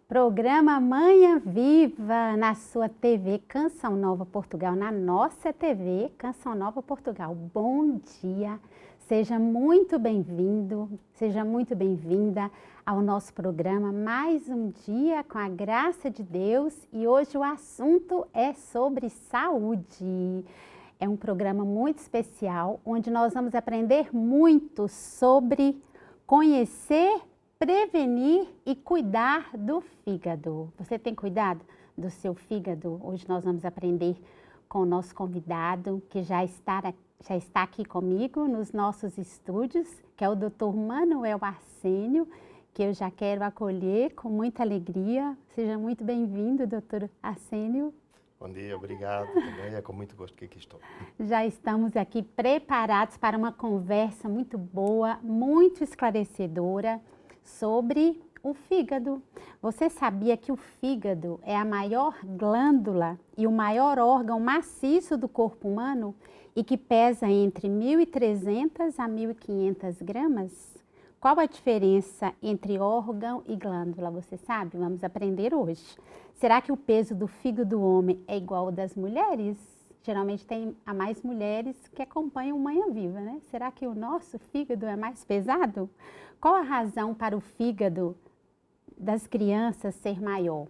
Programa Manhã Viva na sua TV Canção Nova Portugal, na nossa TV Canção Nova Portugal. Bom dia, seja muito bem-vindo, seja muito bem-vinda ao nosso programa. Mais um dia com a graça de Deus e hoje o assunto é sobre saúde. É um programa muito especial onde nós vamos aprender muito sobre conhecer, prevenir e cuidar do fígado. Você tem cuidado do seu fígado? Hoje nós vamos aprender com o nosso convidado, que já está aqui comigo nos nossos estúdios, que é o Dr. Manuel Arsênio, que eu já quero acolher com muita alegria. Seja muito bem-vindo, Dr. Arsênio. Bom dia, obrigado também, é com muito gosto que aqui estou. Já estamos aqui preparados para uma conversa muito boa, muito esclarecedora sobre o fígado. Você sabia que o fígado é a maior glândula e o maior órgão maciço do corpo humano e que pesa entre 1.300 a 1.500 gramas? Qual a diferença entre órgão e glândula? Você sabe? Vamos aprender hoje. Será que o peso do fígado do homem é igual ao das mulheres? Geralmente tem a mais mulheres que acompanham Manhã Viva, né? Será que o nosso fígado é mais pesado? Qual a razão para o fígado das crianças ser maior?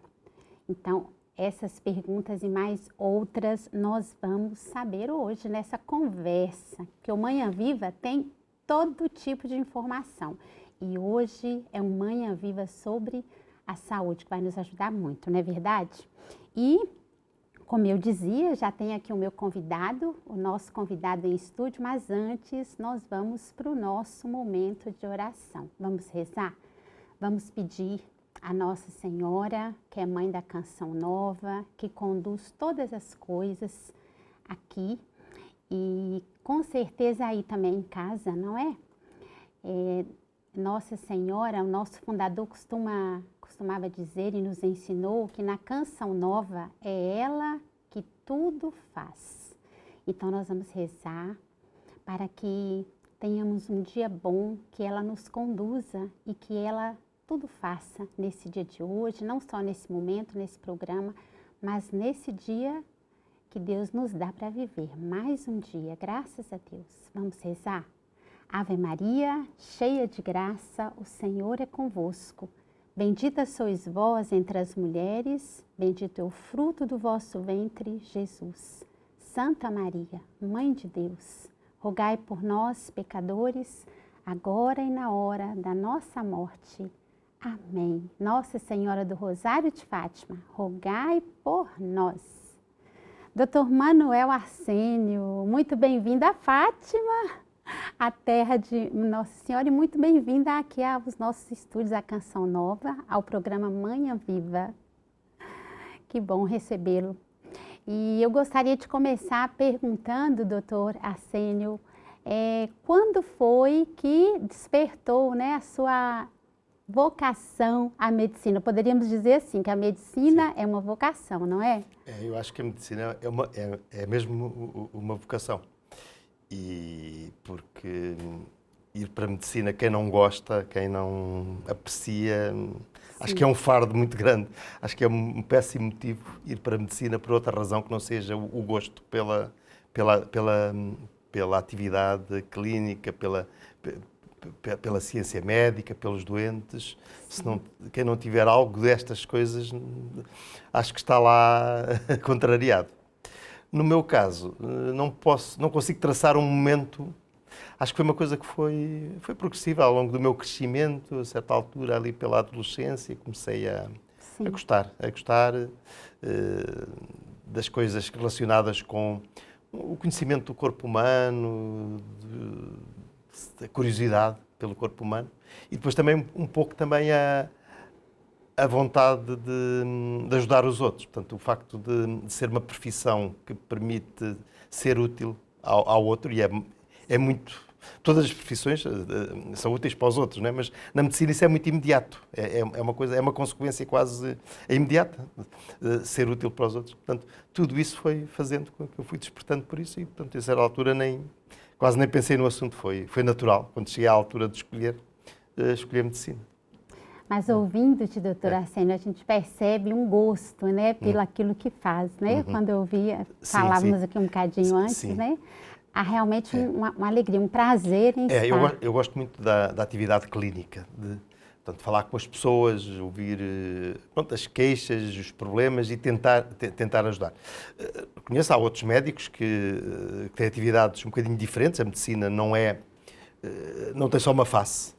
Então, essas perguntas e mais outras nós vamos saber hoje nessa conversa, que o Manhã Viva tem todo tipo de informação. E hoje é um Manhã Viva sobre a saúde, que vai nos ajudar muito, não é verdade? E, como eu dizia, já tem aqui o meu convidado, o nosso convidado em estúdio, mas antes nós vamos para o nosso momento de oração. Vamos rezar? Vamos pedir a Nossa Senhora, que é mãe da Canção Nova, que conduz todas as coisas aqui e com certeza aí também em casa, não é? Nossa Senhora, o nosso fundador costumava dizer e nos ensinou que na Canção Nova é ela que tudo faz. Então nós vamos rezar para que tenhamos um dia bom, que ela nos conduza e que ela tudo faça nesse dia de hoje, não só nesse momento, nesse programa, mas nesse dia que Deus nos dá para viver. Mais um dia, graças a Deus. Vamos rezar? Ave Maria, cheia de graça, o Senhor é convosco. Bendita sois vós entre as mulheres, bendito é o fruto do vosso ventre, Jesus. Santa Maria, Mãe de Deus, rogai por nós, pecadores, agora e na hora da nossa morte. Amém. Nossa Senhora do Rosário de Fátima, rogai por nós. Dr. Manuel Arsênio, muito bem-vindo a Fátima, a terra de Nossa Senhora, e muito bem-vinda aqui aos nossos estúdios da Canção Nova, ao programa Manhã Viva. Que bom recebê-lo. E eu gostaria de começar perguntando, doutor Arsênio, quando foi que despertou, né, a sua vocação à medicina? Poderíamos dizer assim, que a medicina é uma vocação, não é? Eu acho que a medicina é mesmo uma vocação. E porque ir para a medicina, quem não gosta, quem não aprecia, acho que é um fardo muito grande. Acho que é um péssimo motivo ir para a medicina por outra razão que não seja o gosto pela atividade clínica, pela ciência médica, pelos doentes. Quem não tiver algo destas coisas, acho que está lá contrariado. No meu caso, não consigo traçar um momento. Acho que foi uma coisa que foi progressiva ao longo do meu crescimento. A certa altura, ali pela adolescência, comecei a gostar das coisas relacionadas com o conhecimento do corpo humano, a curiosidade pelo corpo humano e depois também um pouco também a vontade de ajudar os outros. Portanto, o facto de ser uma profissão que permite ser útil ao outro, e é muito... Todas as profissões são úteis para os outros, não é? Mas na medicina isso é muito imediato. É uma consequência quase imediata de ser útil para os outros. Portanto, tudo isso foi fazendo com que eu fui despertando por isso e, portanto, a certa altura quase nem pensei no assunto. Foi natural, quando cheguei à altura de escolher medicina. Mas ouvindo-te, doutora Arsênio, a gente percebe um gosto, né, pelo aquilo que faz, né? Quando eu ouvia, falávamos aqui um bocadinho antes, né? Há realmente uma alegria, um prazer em estar. Eu gosto muito da atividade clínica, de portanto, falar com as pessoas, ouvir pronto, as queixas, os problemas e tentar ajudar. Conheço, há outros médicos que têm atividades um bocadinho diferentes, a medicina não tem só uma face.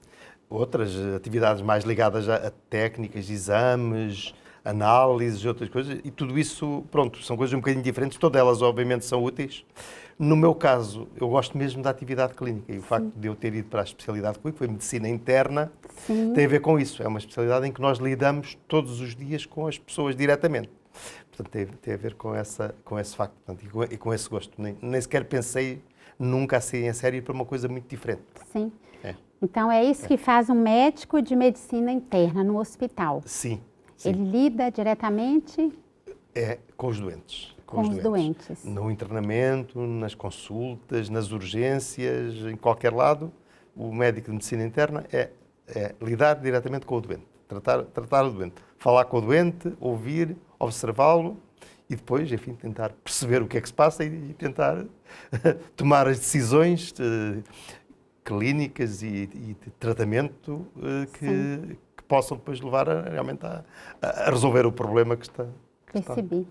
Outras atividades mais ligadas a técnicas, exames, análises, outras coisas, e tudo isso, pronto, são coisas um bocadinho diferentes, todas elas obviamente são úteis. No meu caso, eu gosto mesmo da atividade clínica e o facto de eu ter ido para a especialidade que foi medicina interna, tem a ver com isso. É uma especialidade em que nós lidamos todos os dias com as pessoas diretamente. Portanto, tem a ver com esse facto, portanto, e com esse gosto. Nem sequer pensei nunca assim em sério para uma coisa muito diferente. Sim. Então, é isso que faz um médico de medicina interna no hospital. Sim. Ele lida diretamente com os doentes. Com os doentes. No internamento, nas consultas, nas urgências, em qualquer lado, o médico de medicina interna é lidar diretamente com o doente, tratar o doente, falar com o doente, ouvir, observá-lo e depois, enfim, tentar perceber o que é que se passa e tentar tomar as decisões clínicas e de tratamento que possam depois levar realmente a resolver o problema que está. Percebi.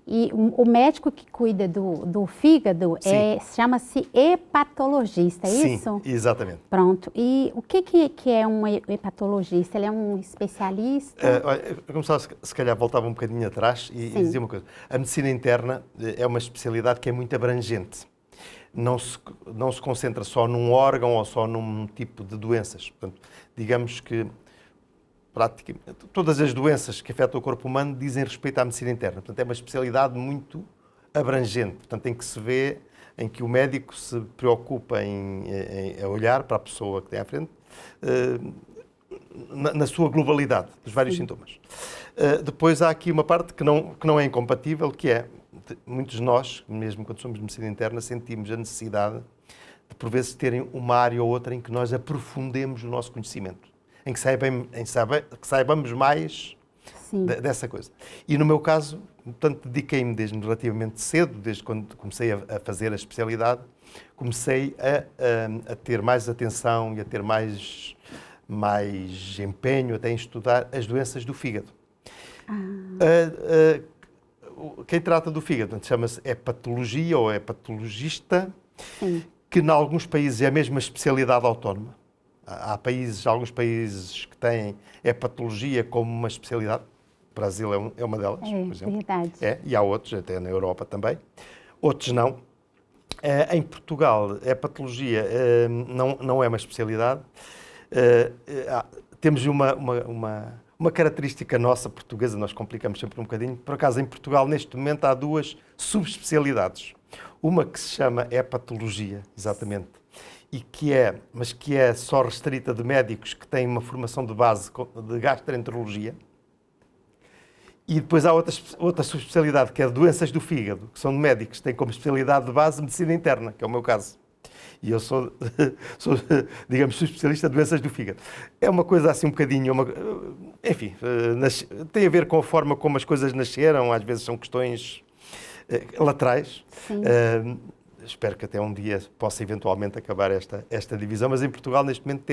E o médico que cuida do fígado chama-se hepatologista, é isso? Sim, exatamente. Pronto. E o que é um hepatologista? Ele é um especialista? Eu começava, se calhar, voltava um bocadinho atrás e dizia uma coisa. A medicina interna é uma especialidade que é muito abrangente. Não se concentra só num órgão ou só num tipo de doenças. Portanto, digamos que praticamente todas as doenças que afetam o corpo humano dizem respeito à medicina interna. Portanto, é uma especialidade muito abrangente. Portanto, em que o médico se preocupa em olhar para a pessoa que tem à frente na sua globalidade, dos vários sintomas. Depois há aqui uma parte que não é incompatível, que é, muitos de nós, mesmo quando somos de medicina interna, sentimos a necessidade de, por vezes, terem uma área ou outra em que nós aprofundemos o nosso conhecimento, em que saibamos mais dessa coisa. E no meu caso, portanto, dediquei-me desde relativamente cedo, desde quando comecei a fazer a especialidade, comecei a ter mais atenção e a ter mais empenho até em estudar as doenças do fígado. Quem trata do fígado chama-se hepatologia ou hepatologista, que em alguns países é a mesma especialidade autónoma. Há alguns países que têm hepatologia como uma especialidade. O Brasil é uma delas, por exemplo. Verdade. E há outros, até na Europa também. Outros não. Em Portugal, a hepatologia não é uma especialidade. Temos uma característica nossa portuguesa, nós complicamos sempre um bocadinho. Por acaso, em Portugal, neste momento, há duas subespecialidades. Uma que se chama hepatologia, exatamente, mas que é só restrita de médicos que têm uma formação de base de gastroenterologia. E depois há outra subespecialidade, que é de doenças do fígado, que são de médicos que têm como especialidade de base medicina interna, que é o meu caso. E eu sou digamos, subespecialista de doenças do fígado. É uma coisa assim um bocadinho, enfim, tem a ver com a forma como as coisas nasceram, às vezes são questões laterais. Espero que até um dia possa eventualmente acabar esta divisão, mas em Portugal neste momento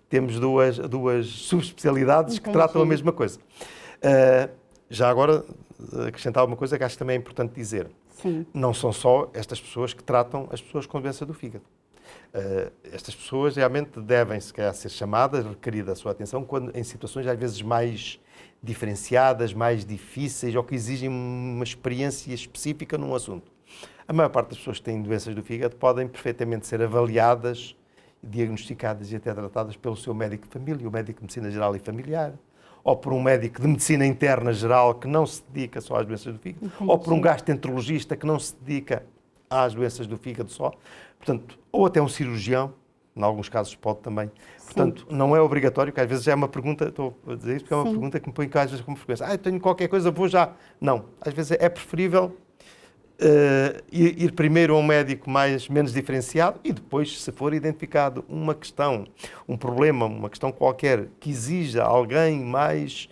temos duas subespecialidades que tratam a mesma coisa. Já agora, acrescentar uma coisa que acho que também é importante dizer. Sim. Não são só estas pessoas que tratam as pessoas com doença do fígado. Estas pessoas realmente devem, se calhar, ser chamadas, requerida a sua atenção, em situações às vezes mais diferenciadas, mais difíceis ou que exigem uma experiência específica num assunto. A maior parte das pessoas que têm doenças do fígado podem perfeitamente ser avaliadas, diagnosticadas e até tratadas pelo seu médico de família, o médico de medicina geral e familiar, ou por um médico de medicina interna geral que não se dedica só às doenças do fígado, ou por um gastroenterologista que não se dedica às doenças do fígado só. Portanto, ou até um cirurgião, em alguns casos pode também. Portanto, não é obrigatório, que às vezes é uma pergunta, estou a dizer isto porque é uma pergunta que me põe às vezes como frequência. Eu tenho qualquer coisa, vou já. Não, às vezes é preferível ir primeiro a um médico menos diferenciado e depois, se for identificado uma questão, um problema, uma questão qualquer que exija alguém mais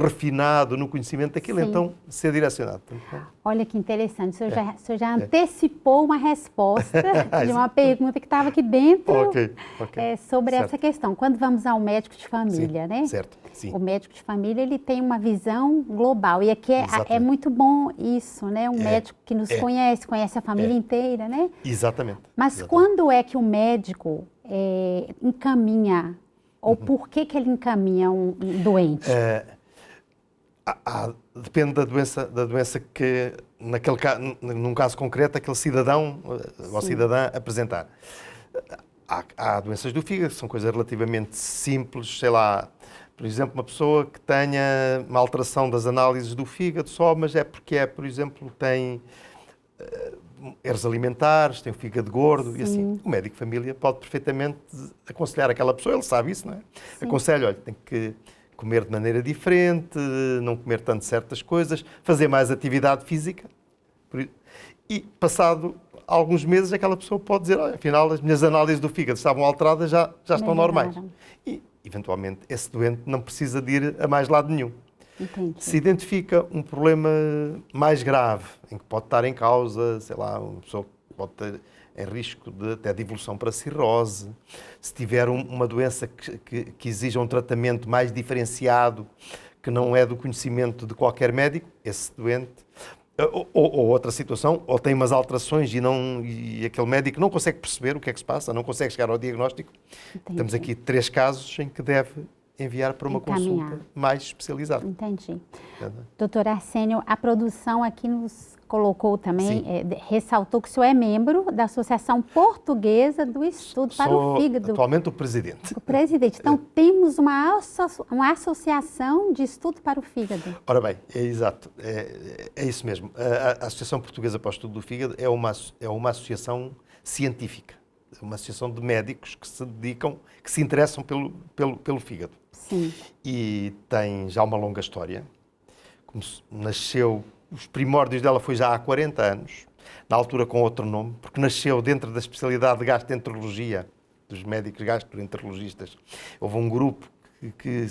refinado no conhecimento daquilo, Sim. então ser direcionado. Então, Olha que interessante, o senhor já antecipou uma resposta de uma pergunta que estava aqui dentro sobre certo. essa questão. Quando vamos ao médico de família, Sim, né? certo, sim. O médico de família, ele tem uma visão global. E aqui é muito bom isso, né? Um médico que nos conhece a família inteira, né? Exatamente. Mas quando é que o médico encaminha, ou por que ele encaminha um doente? Depende da doença que, num caso concreto, aquele cidadão ou cidadã apresentar. Há doenças do fígado, que são coisas relativamente simples, sei lá, por exemplo, uma pessoa que tenha uma alteração das análises do fígado só, mas é porque por exemplo, tem erros alimentares, tem o fígado gordo e assim. O médico de família pode perfeitamente aconselhar aquela pessoa, ele sabe isso, não é? Sim. Aconselha, olha, tem que comer de maneira diferente, não comer tanto certas coisas, fazer mais atividade física. E passado alguns meses aquela pessoa pode dizer, olha, afinal as minhas análises do fígado estavam alteradas, já estão normais. E eventualmente esse doente não precisa de ir a mais lado nenhum. Entendi. Se identifica um problema mais grave, em que pode estar em causa, sei lá, uma pessoa pode ter em risco até de evolução para cirrose, se tiver uma doença que exija um tratamento mais diferenciado, que não é do conhecimento de qualquer médico, esse doente, ou outra situação, ou tem umas alterações e aquele médico não consegue perceber o que é que se passa, não consegue chegar ao diagnóstico. Entendi. Temos aqui 3 casos em que deve enviar para uma consulta mais especializada. Entendi. Doutor Arsênio, a produção aqui nos colocou também, ressaltou que o senhor é membro da Associação Portuguesa do Estudo para o Fígado. Atualmente o presidente. O presidente. Então, temos uma associação de estudo para o fígado. Ora bem, é exato. É isso mesmo. A Associação Portuguesa para o Estudo do Fígado é uma associação científica. É uma associação de médicos que se dedicam, que se interessam pelo fígado. Sim. E tem já uma longa história. Nasceu, os primórdios dela foi já há 40 anos, na altura com outro nome, porque nasceu dentro da especialidade de gastroenterologia, dos médicos gastroenterologistas. Houve um grupo que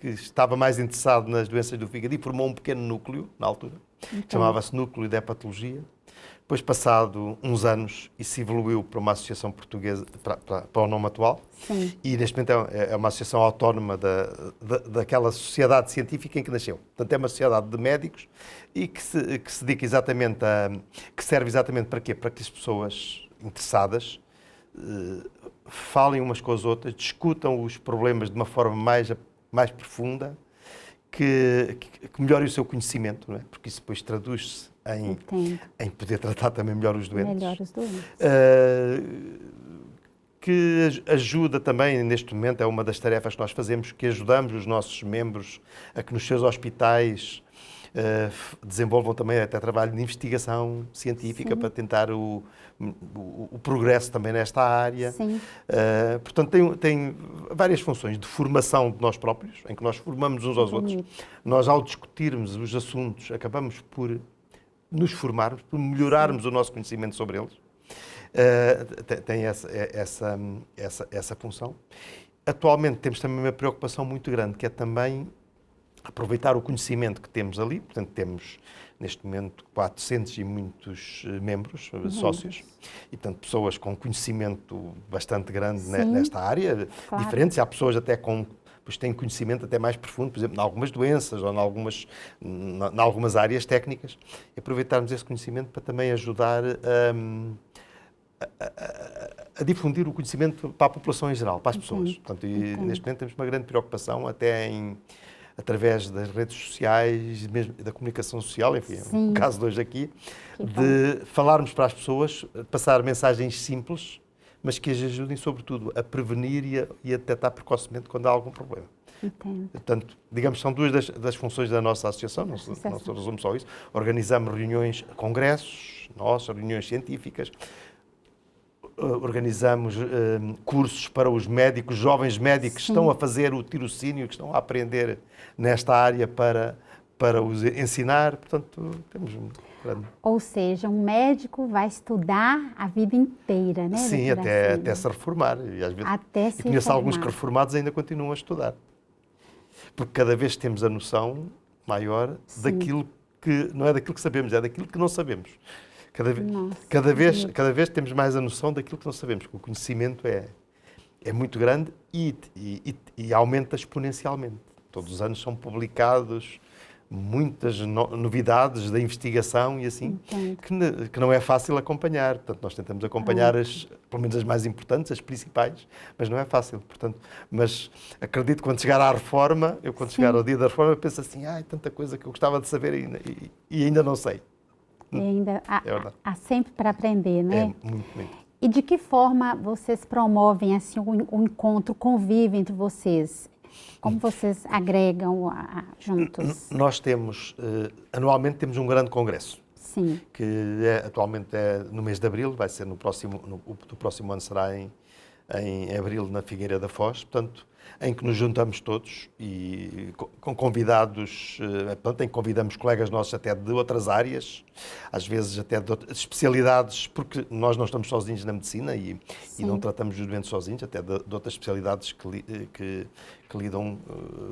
estava mais interessado nas doenças do fígado e formou um pequeno núcleo, na altura, chamava-se Núcleo de Hepatologia. Depois, passado uns anos, isso evoluiu para uma associação portuguesa, para o nome atual. Sim. E neste momento é uma associação autónoma daquela sociedade científica em que nasceu. Portanto, é uma sociedade de médicos e que se dedica exatamente que serve exatamente para quê? Para que as pessoas interessadas falem umas com as outras, discutam os problemas de uma forma mais profunda, que melhore o seu conhecimento, não é? Porque isso depois traduz-se em poder tratar também melhor os doentes. Melhor os doentes. Que ajuda também, neste momento, é uma das tarefas que nós fazemos, que ajudamos os nossos membros a que nos seus hospitais desenvolvam também até trabalho de investigação científica. Sim. Para tentar o progresso também nesta área. Sim. Portanto, tem várias funções de formação de nós próprios, em que nós formamos uns aos outros. Nós, ao discutirmos os assuntos, acabamos por nos formarmos, por melhorarmos o nosso conhecimento sobre eles. Tem essa função. Atualmente temos também uma preocupação muito grande, que é também aproveitar o conhecimento que temos ali. Portanto, temos neste momento 400 e muitos membros, sócios, e portanto pessoas com conhecimento bastante grande nesta área, claro. Diferentes. Há pessoas até pois têm conhecimento até mais profundo, por exemplo, em algumas doenças ou em algumas áreas técnicas, e aproveitarmos esse conhecimento para também ajudar a difundir o conhecimento para a população em geral, para as pessoas. Portanto, neste momento temos uma grande preocupação até através das redes sociais, mesmo da comunicação social, enfim, no caso de hoje aqui, de falarmos para as pessoas, passar mensagens simples, mas que as ajudem, sobretudo, a prevenir e a detectar precocemente quando há algum problema. Entendo. Portanto, digamos, são duas das funções da nossa associação, não se resume só isso. Organizamos reuniões, congressos, reuniões científicas, organizamos cursos para os médicos, jovens médicos que estão a fazer o tirocínio, que estão a aprender nesta área para para os ensinar, portanto, temos um grande... Ou seja, um médico vai estudar a vida inteira, né, Sim, doutora até se reformar. E, às vezes, Até se conheço alguns que formar. reformados ainda continuam a estudar. Porque cada vez temos a noção maior daquilo que, não é daquilo que sabemos, é daquilo que não sabemos. Nossa, Cada vez temos mais a noção daquilo que não sabemos, que o conhecimento é muito grande e aumenta exponencialmente. Todos os anos são publicados muitas novidades da investigação e assim, que não é fácil acompanhar. Portanto, nós tentamos acompanhar pelo menos as mais importantes, as principais, mas não é fácil. Portanto, mas acredito que quando chegar à reforma, quando chegar ao dia da reforma, eu penso assim, tanta coisa que eu gostava de saber e ainda não sei. E ainda há sempre para aprender, né? É, muito. E de que forma vocês promovem assim, o encontro, o convívio entre vocês? Como vocês agregam juntos? Nós temos, anualmente temos um grande congresso. Sim. Que atualmente é no mês de abril, vai ser no próximo ano será em abril na Figueira da Foz, portanto, em que nos juntamos todos e com convidados, portanto, em que convidamos colegas nossos até de outras áreas, às vezes até de outras especialidades, porque nós não estamos sozinhos na medicina e não tratamos os doentes sozinhos, até de outras especialidades que lidam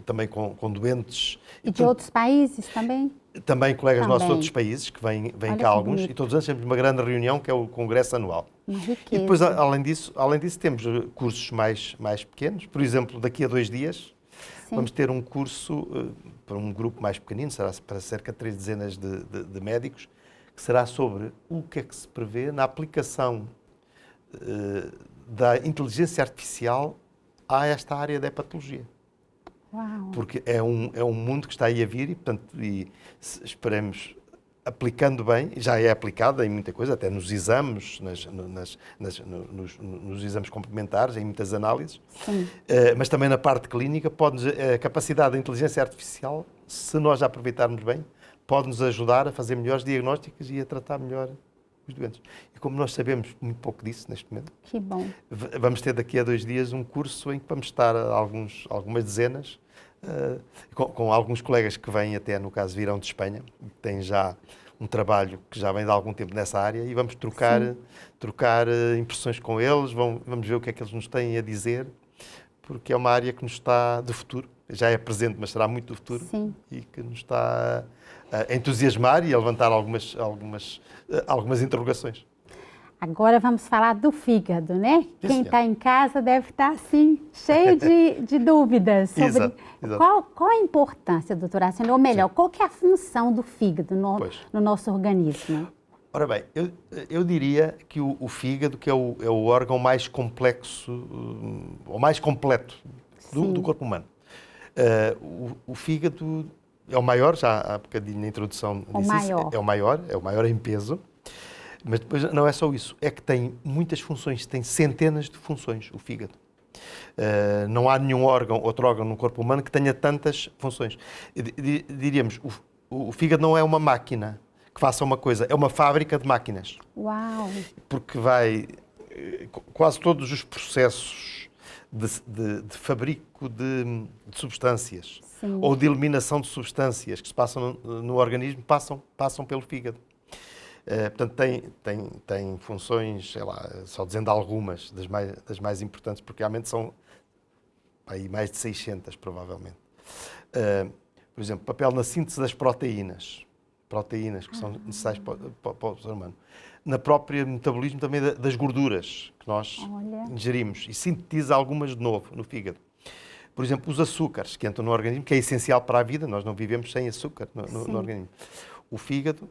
também com doentes. E de outros países também? Também colegas nossos de outros países, que vêm cá alguns, e todos os anos temos uma grande reunião, que é o Congresso Anual. Uma riqueza. E depois, além disso, temos cursos mais pequenos. Por exemplo, daqui a 2 dias, vamos ter um curso para um grupo mais pequenino, será para cerca de 3 dezenas de médicos, que será sobre o que é que se prevê na aplicação da inteligência artificial a esta área da hepatologia. Uau. Porque é um mundo que está aí a vir e, portanto, esperemos, aplicando bem, já é aplicado em muita coisa, até nos exames, nos exames complementares, em muitas análises, mas também na parte clínica, a capacidade da inteligência artificial, se nós a aproveitarmos bem, pode-nos ajudar a fazer melhores diagnósticos e a tratar melhor os doentes. E como nós sabemos muito pouco disso neste momento, que bom. Vamos ter daqui a 2 dias um curso em que vamos estar algumas dezenas, com alguns colegas que vêm até, no caso, virão de Espanha, que têm já um trabalho que já vem de algum tempo nessa área e vamos trocar impressões com eles, vamos ver o que é que eles nos têm a dizer, porque é uma área que nos está do futuro, já é presente, mas será muito do futuro. Sim. E que nos está a entusiasmar e a levantar algumas interrogações. Agora vamos falar do fígado, né? Quem está em casa deve estar assim, cheio de dúvidas sobre Exato. Qual a importância, doutora Araceli, ou melhor, qual que é a função do fígado no nosso organismo? Ora bem, eu diria que o fígado que é o órgão mais complexo, ou mais completo do corpo humano. O fígado é o maior, já há bocadinho na introdução disse isso, é o maior em peso. Mas depois não é só isso, é que tem muitas funções, tem centenas de funções, o fígado. Não há nenhum outro órgão no corpo humano que tenha tantas funções. Diríamos, o fígado não é uma máquina que faça uma coisa, é uma fábrica de máquinas. Uau! Porque quase todos os processos de fabrico de substâncias ou de eliminação de substâncias que se passam no organismo passam pelo fígado. Portanto, tem funções, sei lá, só dizendo algumas das mais importantes, porque realmente são aí mais de 600, provavelmente. Por exemplo, papel na síntese das proteínas que são necessárias para o ser humano. Na própria metabolismo também das gorduras que nós ingerimos e sintetiza algumas de novo no fígado. Por exemplo, os açúcares que entram no organismo, que é essencial para a vida, nós não vivemos sem açúcar no organismo. O fígado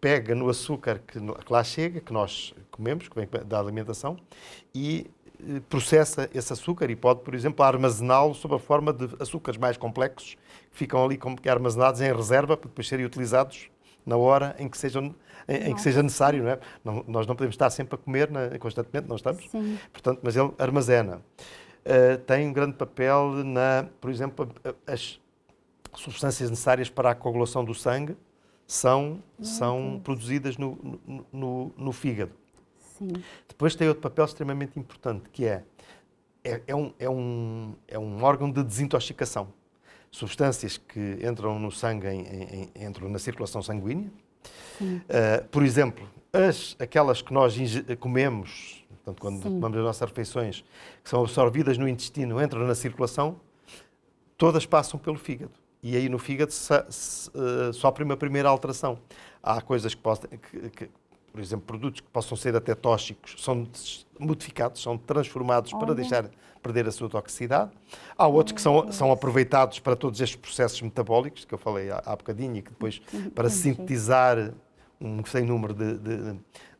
pega no açúcar que lá chega, que nós comemos, que vem da alimentação, e processa esse açúcar e pode, por exemplo, armazená-lo sob a forma de açúcares mais complexos, que ficam ali como que armazenados em reserva para depois serem utilizados na hora em que seja necessário, não é? Nós não podemos estar sempre a comer constantemente, não estamos? Sim. Portanto, mas ele armazena. Tem um grande papel por exemplo, as substâncias necessárias para a coagulação do sangue são produzidas no fígado. Sim. Depois tem outro papel extremamente importante, que é um órgão de desintoxicação. substâncias que entram no sangue, entram na circulação sanguínea. Por exemplo, aquelas que nós comemos, portanto, quando tomamos as nossas refeições, que são absorvidas no intestino, entram na circulação, todas passam pelo fígado. E aí no fígado sofre uma primeira alteração. Há coisas que por exemplo, produtos que possam ser até tóxicos, são modificados, são transformados para deixar perder a sua toxicidade. Há outros que são aproveitados para todos estes processos metabólicos, que eu falei há bocadinho, e que depois, para sintetizar um sem número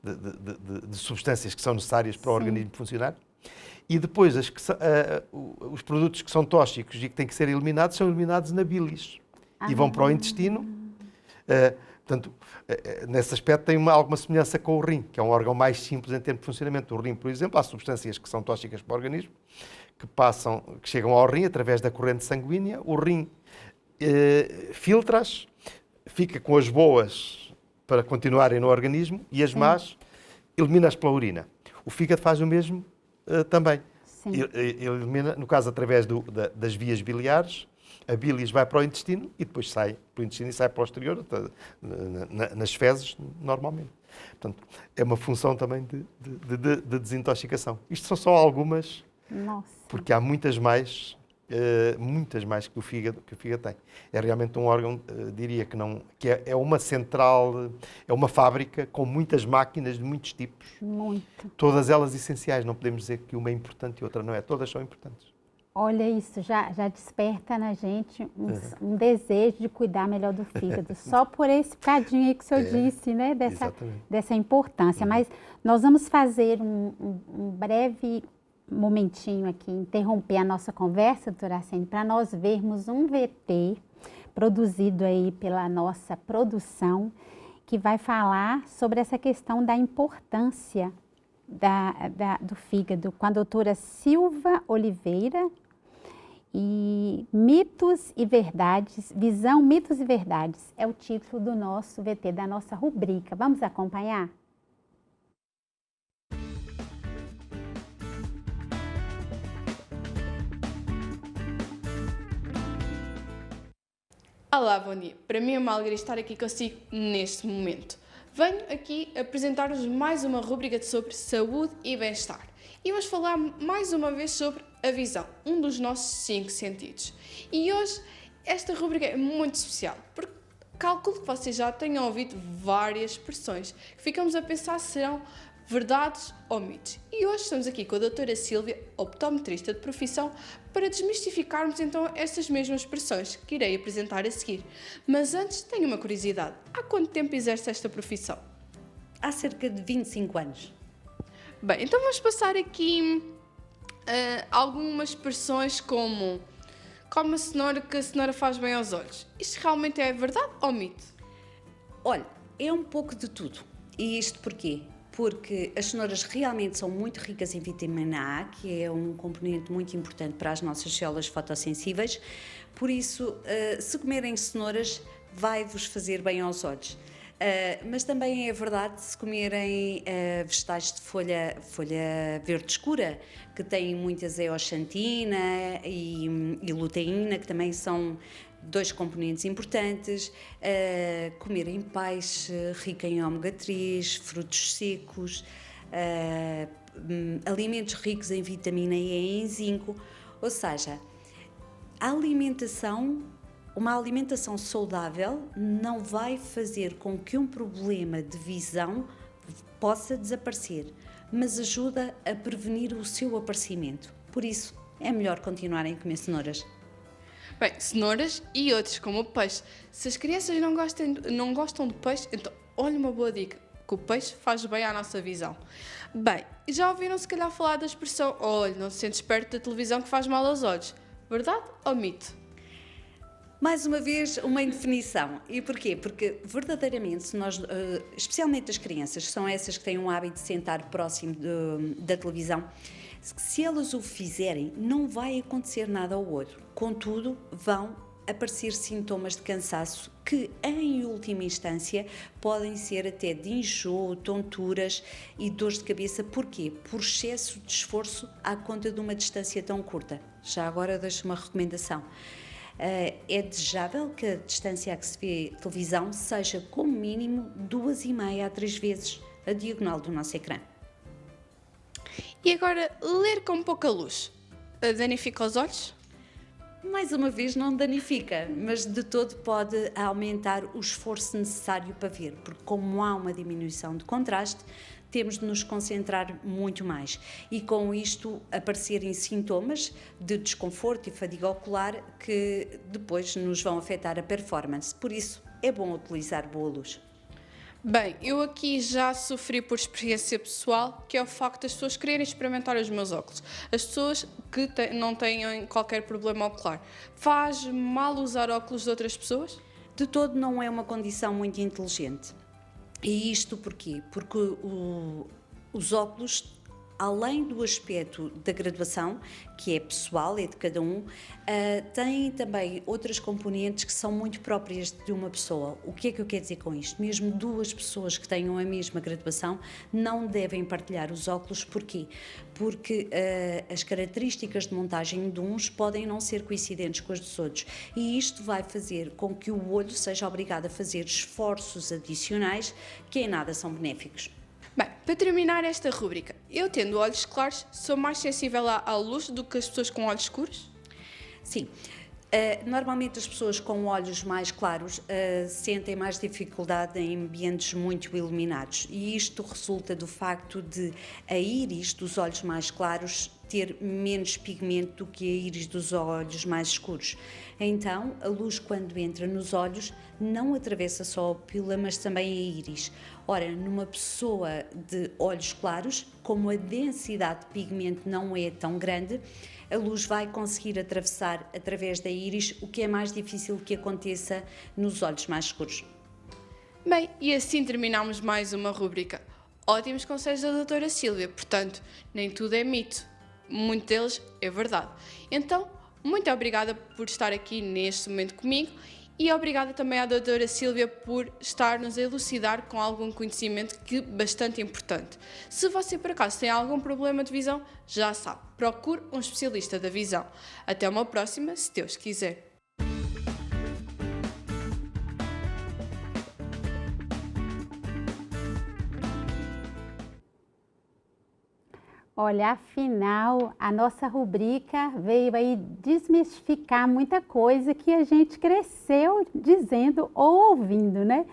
de substâncias que são necessárias para o organismo funcionar. E depois, os produtos que são tóxicos e que têm que ser eliminados, são eliminados na bilis e vão para o intestino. Portanto, nesse aspecto tem alguma semelhança com o rim, que é um órgão mais simples em termos de funcionamento. O rim, por exemplo, há substâncias que são tóxicas para o organismo, que chegam ao rim através da corrente sanguínea. O rim filtra-as, fica com as boas para continuarem no organismo e as más elimina-as pela urina. O fígado faz o mesmo também. Elimina, no caso, através das vias biliares. A bilis vai para o intestino e depois sai para o intestino e sai para o exterior, nas fezes, normalmente. Portanto, é uma função também de desintoxicação. Isto são só algumas, porque há muitas mais que o fígado tem. É realmente um órgão, diria que é uma central, é uma fábrica com muitas máquinas de muitos tipos. Todas elas essenciais, não podemos dizer que uma é importante e outra não é. Todas são importantes. Olha, isso já desperta na gente um desejo de cuidar melhor do fígado. Só por esse bocadinho aí que o senhor disse, né? Dessa importância. Mas nós vamos fazer um breve momentinho aqui, interromper a nossa conversa, doutora Arsênia, para nós vermos um VT produzido aí pela nossa produção, que vai falar sobre essa questão da importância do fígado, com a doutora Silva Oliveira, e Mitos e Verdades, Visão, Mitos e Verdades, é o título do nosso VT, da nossa rubrica. Vamos acompanhar? Olá, bom dia. Para mim é uma alegria estar aqui consigo neste momento. Venho aqui apresentar-vos mais uma rubrica sobre saúde e bem-estar. E vamos falar mais uma vez sobre a visão, um dos nossos 5 sentidos. E hoje esta rubrica é muito especial, porque calculo que vocês já tenham ouvido várias expressões que ficamos a pensar se serão verdades ou mitos. E hoje estamos aqui com a doutora Sílvia, optometrista de profissão, para desmistificarmos então essas mesmas expressões que irei apresentar a seguir. Mas antes tenho uma curiosidade. Há quanto tempo exerce esta profissão? Há cerca de 25 anos. Bem, então vamos passar aqui algumas expressões como come a cenoura que a cenoura faz bem aos olhos. Isto realmente é verdade ou mito? Olha, é um pouco de tudo. E isto porquê? Porque as cenouras realmente são muito ricas em vitamina A, que é um componente muito importante para as nossas células fotossensíveis. Por isso, se comerem cenouras, vai-vos fazer bem aos olhos. Mas também é verdade, se comerem vegetais de folha verde escura, que têm muita zeaxantina e luteína, que também são 2 componentes importantes, comerem peixe rico em ômega 3, frutos secos, alimentos ricos em vitamina E e em zinco, ou seja, uma alimentação saudável não vai fazer com que um problema de visão possa desaparecer, mas ajuda a prevenir o seu aparecimento. Por isso, é melhor continuarem a comer cenouras. Bem, cenouras e outros, como o peixe. Se as crianças não gostam de peixe, então olha uma boa dica, que o peixe faz bem à nossa visão. Bem, já ouviram se calhar falar da expressão olha, não se sentes perto da televisão que faz mal aos olhos. Verdade ou mito? Mais uma vez, uma indefinição. E porquê? Porque verdadeiramente, se nós, especialmente as crianças, que são essas que têm um hábito de sentar próximo da televisão, se elas o fizerem, não vai acontecer nada ao olho. Contudo, vão aparecer sintomas de cansaço que, em última instância, podem ser até de enjoo, tonturas e dores de cabeça. Porquê? Por excesso de esforço à conta de uma distância tão curta. Já agora deixo uma recomendação. É desejável que a distância a que se vê televisão seja, como mínimo, 2,5 a 3 vezes a diagonal do nosso ecrã. E agora, ler com pouca luz, danifica os olhos? Mais uma vez, não danifica, mas de todo pode aumentar o esforço necessário para ver, porque como há uma diminuição de contraste, temos de nos concentrar muito mais e com isto aparecerem sintomas de desconforto e fadiga ocular que depois nos vão afetar a performance. Por isso, é bom utilizar boa luz. Bem, eu aqui já sofri por experiência pessoal, que é o facto das pessoas quererem experimentar os meus óculos. As pessoas que não têm qualquer problema ocular. Faz mal usar óculos de outras pessoas? De todo não é uma condição muito inteligente. E isto porquê? Porque os óculos, além do aspecto da graduação, que é pessoal, é de cada um, têm também outras componentes que são muito próprias de uma pessoa. O que é que eu quero dizer com isto? Mesmo duas pessoas que tenham a mesma graduação não devem partilhar os óculos. Porquê? Porque as características de montagem de uns podem não ser coincidentes com as dos outros. E isto vai fazer com que o olho seja obrigado a fazer esforços adicionais que em nada são benéficos. Bem, para terminar esta rúbrica, eu tendo olhos claros, sou mais sensível à luz do que as pessoas com olhos escuros? Sim. Normalmente as pessoas com olhos mais claros sentem mais dificuldade em ambientes muito iluminados e isto resulta do facto de a íris dos olhos mais claros ter menos pigmento do que a íris dos olhos mais escuros. Então, a luz quando entra nos olhos não atravessa só a pupila, mas também a íris. Ora, numa pessoa de olhos claros, como a densidade de pigmento não é tão grande, a luz vai conseguir atravessar através da íris, o que é mais difícil que aconteça nos olhos mais escuros. Bem, e assim terminamos mais uma rúbrica. Ótimos conselhos da doutora Sílvia, portanto, nem tudo é mito, muito deles é verdade. Então, muito obrigada por estar aqui neste momento comigo e obrigada também à doutora Sílvia por estar-nos a elucidar com algum conhecimento que bastante importante. Se você por acaso tem algum problema de visão, já sabe, procure um especialista da visão. Até uma próxima, se Deus quiser. Olha, afinal, a nossa rubrica veio aí desmistificar muita coisa que a gente cresceu dizendo ou ouvindo, né?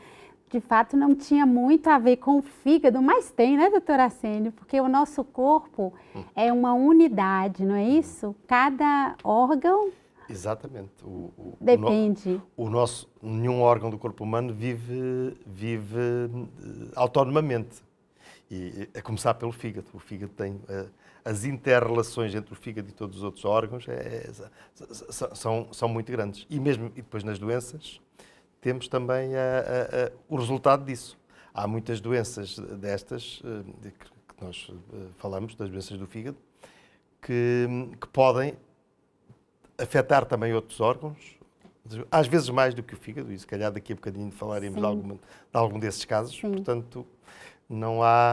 De fato, não tinha muito a ver com o fígado, mas tem, né, doutora Arsênio? Porque o nosso corpo é uma unidade, não é isso? Cada órgão... Exatamente. Depende. Nenhum órgão do corpo humano vive autonomamente. E a começar pelo fígado. O fígado tem as inter-relações entre o fígado e todos os outros órgãos são muito grandes. E depois nas doenças temos também o resultado disso. Há muitas doenças destas que nós falamos, das doenças do fígado, que podem afetar também outros órgãos, às vezes mais do que o fígado, e se calhar daqui a bocadinho falaremos de algum desses casos. Sim. Portanto,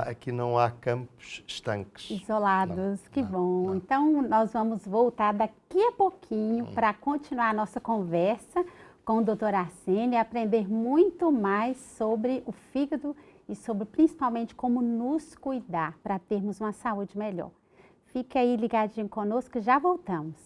aqui não há campos estanques. Isolados, que bom. Não. Então, nós vamos voltar daqui a pouquinho para continuar a nossa conversa com o Dr. Arsênio e aprender muito mais sobre o fígado e sobre principalmente como nos cuidar para termos uma saúde melhor. Fique aí ligadinho conosco, já voltamos.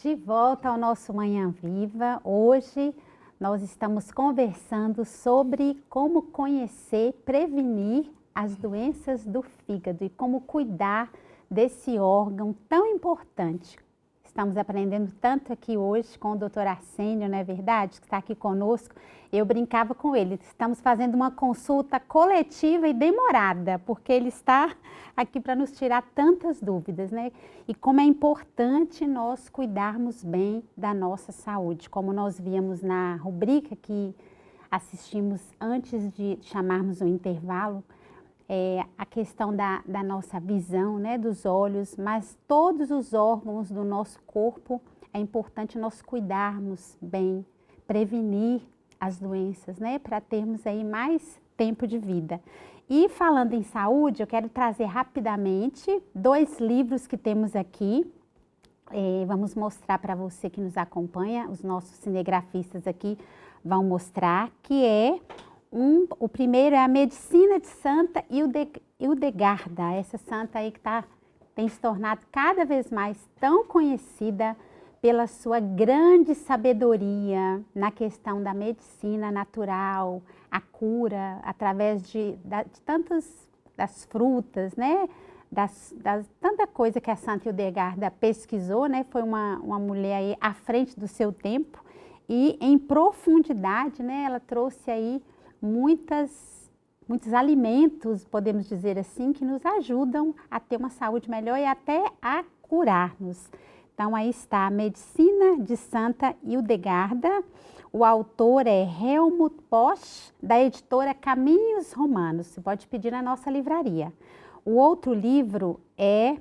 De volta ao nosso Manhã Viva. Hoje nós estamos conversando sobre como conhecer, prevenir as doenças do fígado e como cuidar desse órgão tão importante. Estamos aprendendo tanto aqui hoje com o Dr. Arsênio, não é verdade? Que está aqui conosco. Eu brincava com ele, estamos fazendo uma consulta coletiva e demorada, porque ele está aqui para nos tirar tantas dúvidas, né? E como é importante nós cuidarmos bem da nossa saúde, como nós víamos na rubrica que assistimos antes de chamarmos o intervalo, a questão da nossa visão, né, dos olhos, mas todos os órgãos do nosso corpo é importante nós cuidarmos bem, prevenir as doenças, né, para termos aí mais tempo de vida. E falando em saúde, eu quero trazer rapidamente 2 livros que temos aqui. Vamos mostrar para você que nos acompanha, os nossos cinegrafistas aqui vão mostrar, que o primeiro é a Medicina de Santa Hildegarda, essa santa aí que tem se tornado cada vez mais tão conhecida pela sua grande sabedoria na questão da medicina natural, a cura através de tantas das frutas, né? Tanta coisa que a Santa Hildegarda pesquisou, né? Foi uma mulher aí à frente do seu tempo e em profundidade, né? Ela trouxe aí muitos alimentos, podemos dizer assim, que nos ajudam a ter uma saúde melhor e até a curar-nos. Então, aí está a Medicina de Santa Hildegarda. O autor é Helmut Bosch, da editora Caminhos Romanos. Você pode pedir na nossa livraria. O outro livro é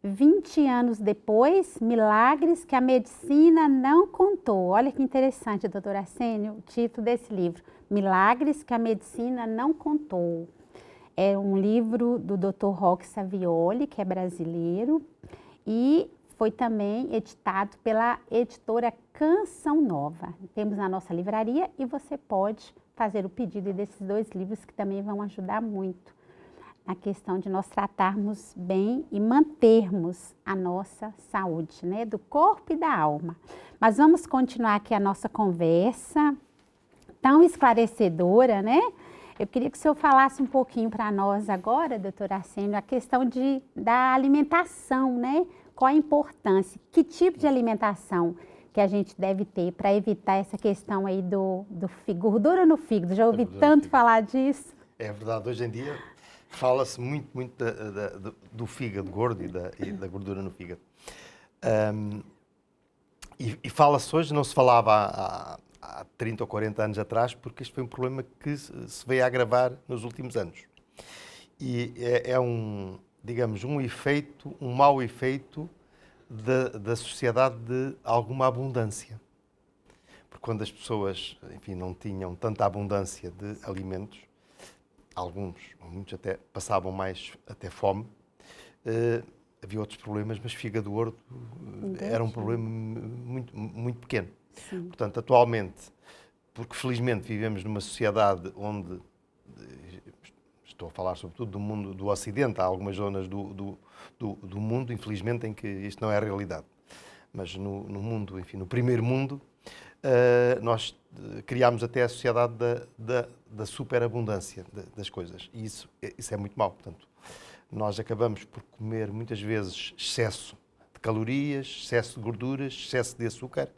20 anos depois, Milagres que a Medicina não contou. Olha que interessante, doutora Arsênio, o título desse livro. Milagres que a Medicina não contou. É um livro do Dr. Roque Savioli, que é brasileiro, e foi também editado pela editora Canção Nova. Temos na nossa livraria e você pode fazer o pedido desses 2 livros que também vão ajudar muito na questão de nós tratarmos bem e mantermos a nossa saúde, né, do corpo e da alma. Mas vamos continuar aqui a nossa conversa tão esclarecedora, né? Eu queria que o senhor falasse um pouquinho para nós agora, doutora Arsênio, a questão da alimentação, né? Qual a importância, que tipo de alimentação que a gente deve ter para evitar essa questão aí do gordura no fígado? Já ouvi tanto falar disso. É verdade, hoje em dia fala-se muito do fígado gordo e da gordura no fígado. E fala-se hoje, não se falava há 30 ou 40 anos atrás, porque este foi um problema que se veio a agravar nos últimos anos. E digamos, um mau efeito da sociedade de alguma abundância. Porque quando as pessoas, enfim, não tinham tanta abundância de alimentos, muitos até passavam mais até fome, havia outros problemas, mas fígado gordo era um problema muito pequeno. Sim. Portanto, atualmente, porque felizmente vivemos numa sociedade onde, estou a falar sobretudo do mundo do Ocidente, há algumas zonas do mundo, infelizmente, em que isto não é a realidade. Mas no mundo, enfim, no primeiro mundo, nós criámos até a sociedade da superabundância das coisas. E isso é muito mau. Portanto, nós acabamos por comer muitas vezes excesso de calorias, excesso de gorduras, excesso de açúcar.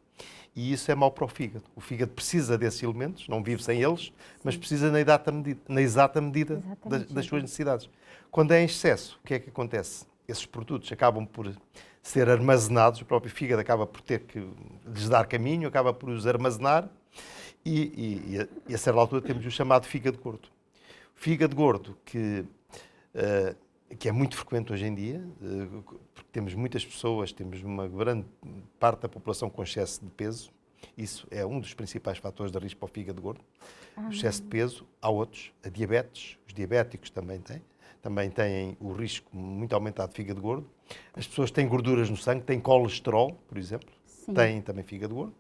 E isso é mau para o fígado. O fígado precisa desses elementos, não vive sem eles, mas precisa na exata medida das suas necessidades. Quando é em excesso, o que é que acontece? Esses produtos acabam por ser armazenados, o próprio fígado acaba por ter que lhes dar caminho, acaba por os armazenar e a certa altura temos o chamado fígado gordo. O fígado gordo que é muito frequente hoje em dia, porque temos muitas pessoas, temos uma grande parte da população com excesso de peso. Isso é um dos principais fatores de risco para o fígado gordo. O excesso de peso. Há outros, a diabetes, os diabéticos também têm o risco muito aumentado de fígado gordo. As pessoas que têm gorduras no sangue, têm colesterol, por exemplo, têm também fígado gordo.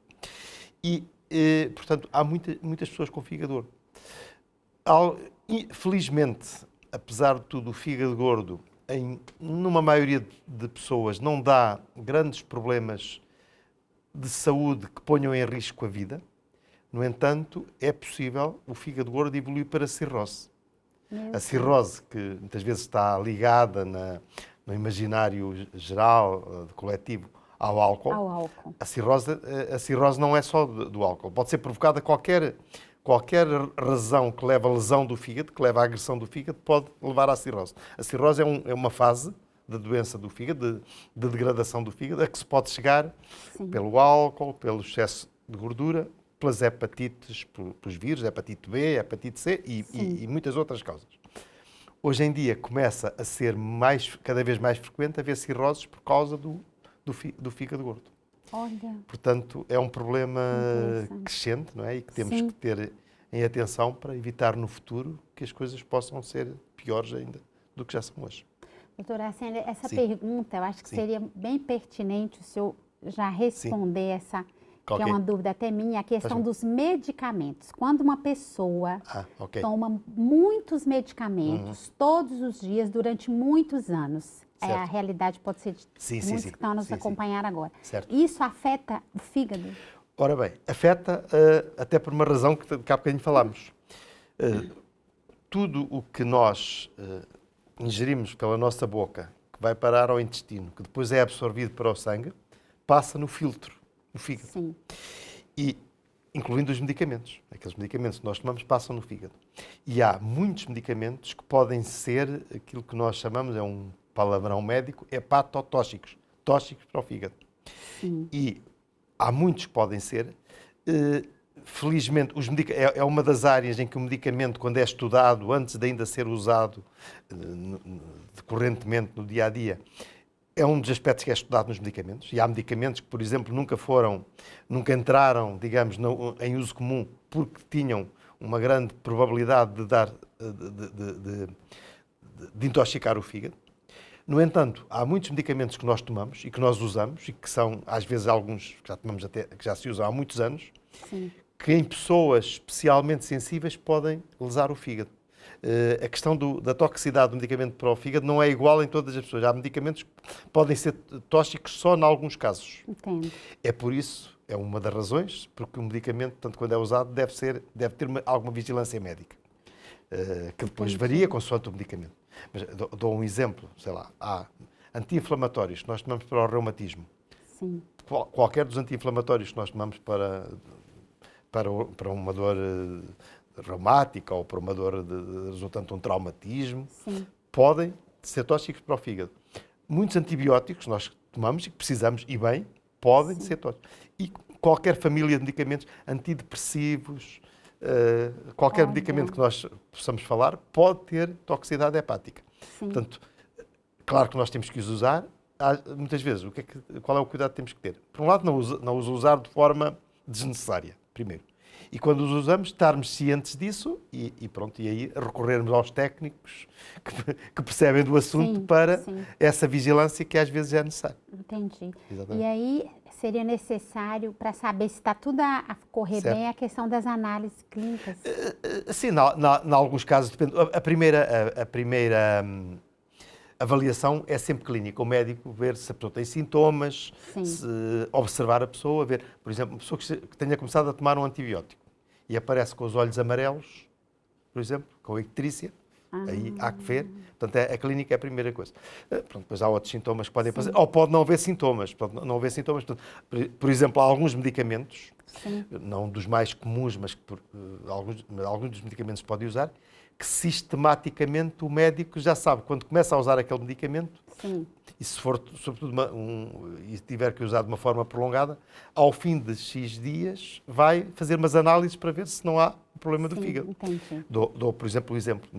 E, portanto, há muitas pessoas com fígado gordo. Felizmente, apesar de tudo, o fígado gordo, numa maioria de pessoas, não dá grandes problemas de saúde que ponham em risco a vida. No entanto, é possível o fígado gordo evoluir para a cirrose. A cirrose, que muitas vezes está ligada no imaginário geral, coletivo, ao álcool. A cirrose não é só do álcool. Pode ser provocada qualquer razão que leva à lesão do fígado, que leva à agressão do fígado, pode levar à cirrose. A cirrose é uma fase de doença do fígado, de degradação do fígado, a que se pode chegar pelo álcool, pelo excesso de gordura, pelas hepatites, pelos vírus, hepatite B, hepatite C e muitas outras causas. Hoje em dia começa a ser cada vez mais frequente haver cirroses por causa do fígado gordo. Olha. Portanto, é um problema crescente, não é? E que temos que ter em atenção para evitar no futuro que as coisas possam ser piores ainda do que já são hoje. Doutora Arsénia, essa Sim. pergunta eu acho que Sim. seria bem pertinente o senhor já responder essa, que Ok. é uma dúvida até minha, a questão bem. dos medicamentos. Quando uma pessoa Ok. toma muitos medicamentos todos os dias durante muitos anos, a Certo. realidade pode ser de Sim, sim, muitos sim. que estão a nos Sim, sim. acompanhar agora. Certo. Isso afeta o fígado? Ora bem, afeta até por uma razão que há bocadinho falámos. Tudo o que nós ingerimos pela nossa boca, que vai parar ao intestino, que depois é absorvido para o sangue, passa no filtro, no fígado. Sim. E, incluindo os medicamentos. Aqueles medicamentos que nós tomamos passam no fígado. E há muitos medicamentos que podem ser aquilo que nós chamamos, é um palavrão médico, hepatotóxicos, tóxicos para o fígado. Sim. E há muitos que podem ser. Felizmente, é uma das áreas em que o medicamento, quando é estudado, antes de ainda ser usado decorrentemente no dia a dia, é um dos aspectos que é estudado nos medicamentos. E há medicamentos que, por exemplo, nunca entraram, digamos, em uso comum porque tinham uma grande probabilidade de intoxicar o fígado. No entanto, há muitos medicamentos que nós tomamos e que nós usamos, e que são, às vezes, alguns que já tomamos que já se usam há muitos anos, Sim. que em pessoas especialmente sensíveis podem lesar o fígado. A questão da toxicidade do medicamento para o fígado não é igual em todas as pessoas. Há medicamentos que podem ser tóxicos só em alguns casos. Entendo. É por isso, é uma das razões, porque o medicamento, tanto quando é usado, deve ter alguma vigilância médica, que depois varia consoante o medicamento. Mas dou um exemplo, sei lá, há anti-inflamatórios que nós tomamos para o reumatismo. Sim. Qualquer dos anti-inflamatórios que nós tomamos para uma dor reumática ou para uma dor resultante de um traumatismo, Sim. podem ser tóxicos para o fígado. Muitos antibióticos nós tomamos e que precisamos, e bem, podem ser tóxicos. E qualquer família de medicamentos, antidepressivos, qualquer medicamento que nós possamos falar, pode ter toxicidade hepática. Sim. Portanto, claro que nós temos que os usar. Muitas vezes, qual é o cuidado que temos que ter? Por um lado, não os usar de forma desnecessária, primeiro. E quando os usamos, estarmos cientes disso e pronto, e aí recorrermos aos técnicos que percebem do assunto para essa vigilância que às vezes é necessária. Entendi. Exatamente. E aí seria necessário, para saber se está tudo a correr Certo. bem, a questão das análises clínicas? Sim, em alguns casos depende. A primeira avaliação é sempre clínica. O médico ver se a pessoa tem sintomas, observar a pessoa, ver, por exemplo, uma pessoa que tenha começado a tomar um antibiótico e aparece com os olhos amarelos, por exemplo, com icterícia, aí há que ver. Portanto, a clínica é a primeira coisa. Pronto, depois há outros sintomas que podem aparecer. Ou pode não haver sintomas. Portanto, por exemplo, há alguns medicamentos, não dos mais comuns, mas que alguns dos medicamentos que podem usar, que sistematicamente o médico já sabe, quando começa a usar aquele medicamento, e se for, sobretudo, e tiver que usar de uma forma prolongada, ao fim de X dias, vai fazer umas análises para ver se não há problema do fígado. Entendi. Dou, por exemplo, um exemplo.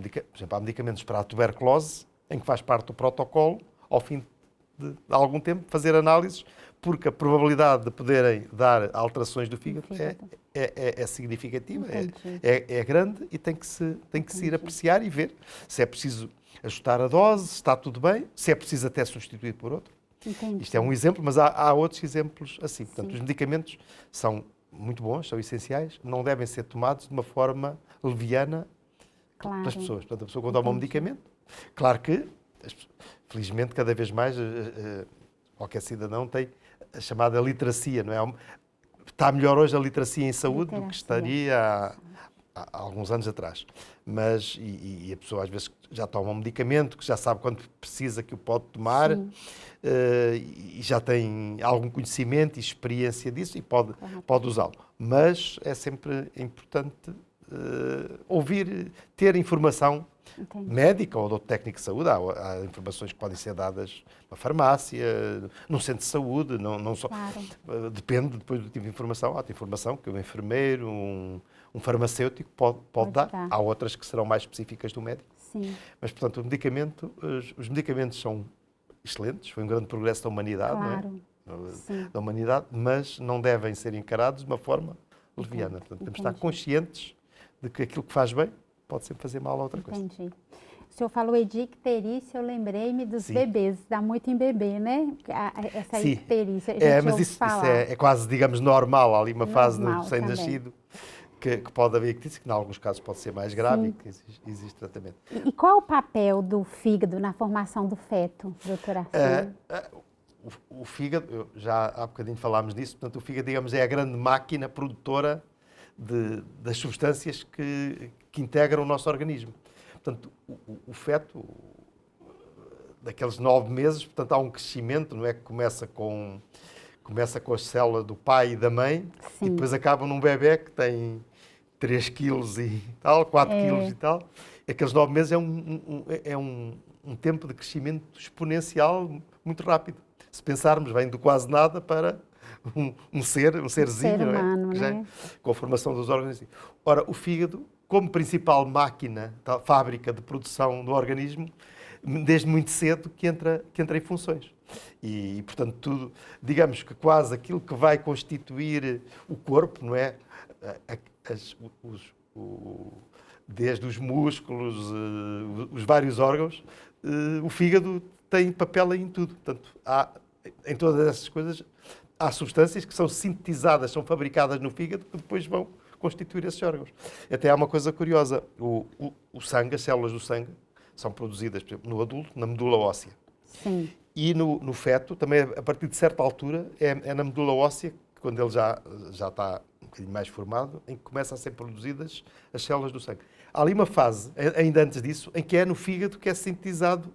Há medicamentos para a tuberculose, em que faz parte do protocolo, ao fim de algum tempo, fazer análises, porque a probabilidade de poderem dar alterações do fígado é significativa, é grande e tem que se ir apreciar e ver se é preciso ajustar a dose, se está tudo bem, se é preciso até substituir por outro. Entendi. Isto é um exemplo, mas há outros exemplos assim. Portanto, os medicamentos são muito bons, são essenciais, não devem ser tomados de uma forma leviana pelas pessoas. Portanto, a pessoa quando toma um medicamento, claro que, felizmente, cada vez mais qualquer cidadão tem a chamada literacia, não é? Está melhor hoje a literacia em saúde do que estaria há alguns anos atrás. Mas, e a pessoa às vezes já toma um medicamento, que já sabe quando precisa que o pode tomar, e já tem algum conhecimento e experiência disso e pode usá-lo. Mas é sempre importante ter informação médica ou do técnico de saúde. Há informações que podem ser dadas na farmácia, num centro de saúde, não só. Depende depois do tipo de informação. Há informação que um enfermeiro, um farmacêutico pode dar. Há outras que serão mais específicas do médico. Mas, portanto, os medicamentos são excelentes, foi um grande progresso da humanidade, não é? Da humanidade, mas não devem ser encarados de uma forma leviana. Portanto, temos de estar conscientes de que aquilo que faz bem pode sempre fazer mal a outra coisa. Entendi. O senhor falou edicterícia, eu lembrei-me dos Sim. bebês, dá muito em bebê, né? Essa Sim. icterícia, a gente Mas ouve isso falar. é quase, digamos, normal. Há ali uma fase do Normal recém-nascido que pode haver icterícia, que em alguns casos pode ser mais grave e que existe tratamento. E qual é o papel do fígado na formação do feto, doutora Arcílio? O fígado, já há bocadinho falámos disso, portanto, o fígado, digamos, é a grande máquina produtora das substâncias que integram o nosso organismo. Portanto, o feto, daqueles 9 meses, portanto, há um crescimento, não é? Que começa com as células do pai e da mãe, Sim. e depois acaba num bebé que tem 3 quilos e tal, 4 quilos e tal. Aqueles 9 meses é um tempo de crescimento exponencial muito rápido. Se pensarmos, vem do quase nada para um serzinho, ser humano, não é? né? Com a formação dos órgãos. Ora, o fígado, como principal máquina, fábrica de produção do organismo, desde muito cedo que entra em funções. E, portanto, tudo, digamos que quase aquilo que vai constituir o corpo, não é? Desde os músculos, os vários órgãos, o fígado tem papel aí em tudo. Portanto, em todas essas coisas, há substâncias que são sintetizadas, são fabricadas no fígado, que depois vão constituir esses órgãos. Até há uma coisa curiosa, o sangue, as células do sangue, são produzidas, por exemplo, no adulto, na medula óssea. Sim. E no feto, também a partir de certa altura, é na medula óssea, quando ele já está um bocadinho mais formado, em que começam a ser produzidas as células do sangue. Há ali uma fase, ainda antes disso, em que é no fígado que é sintetizado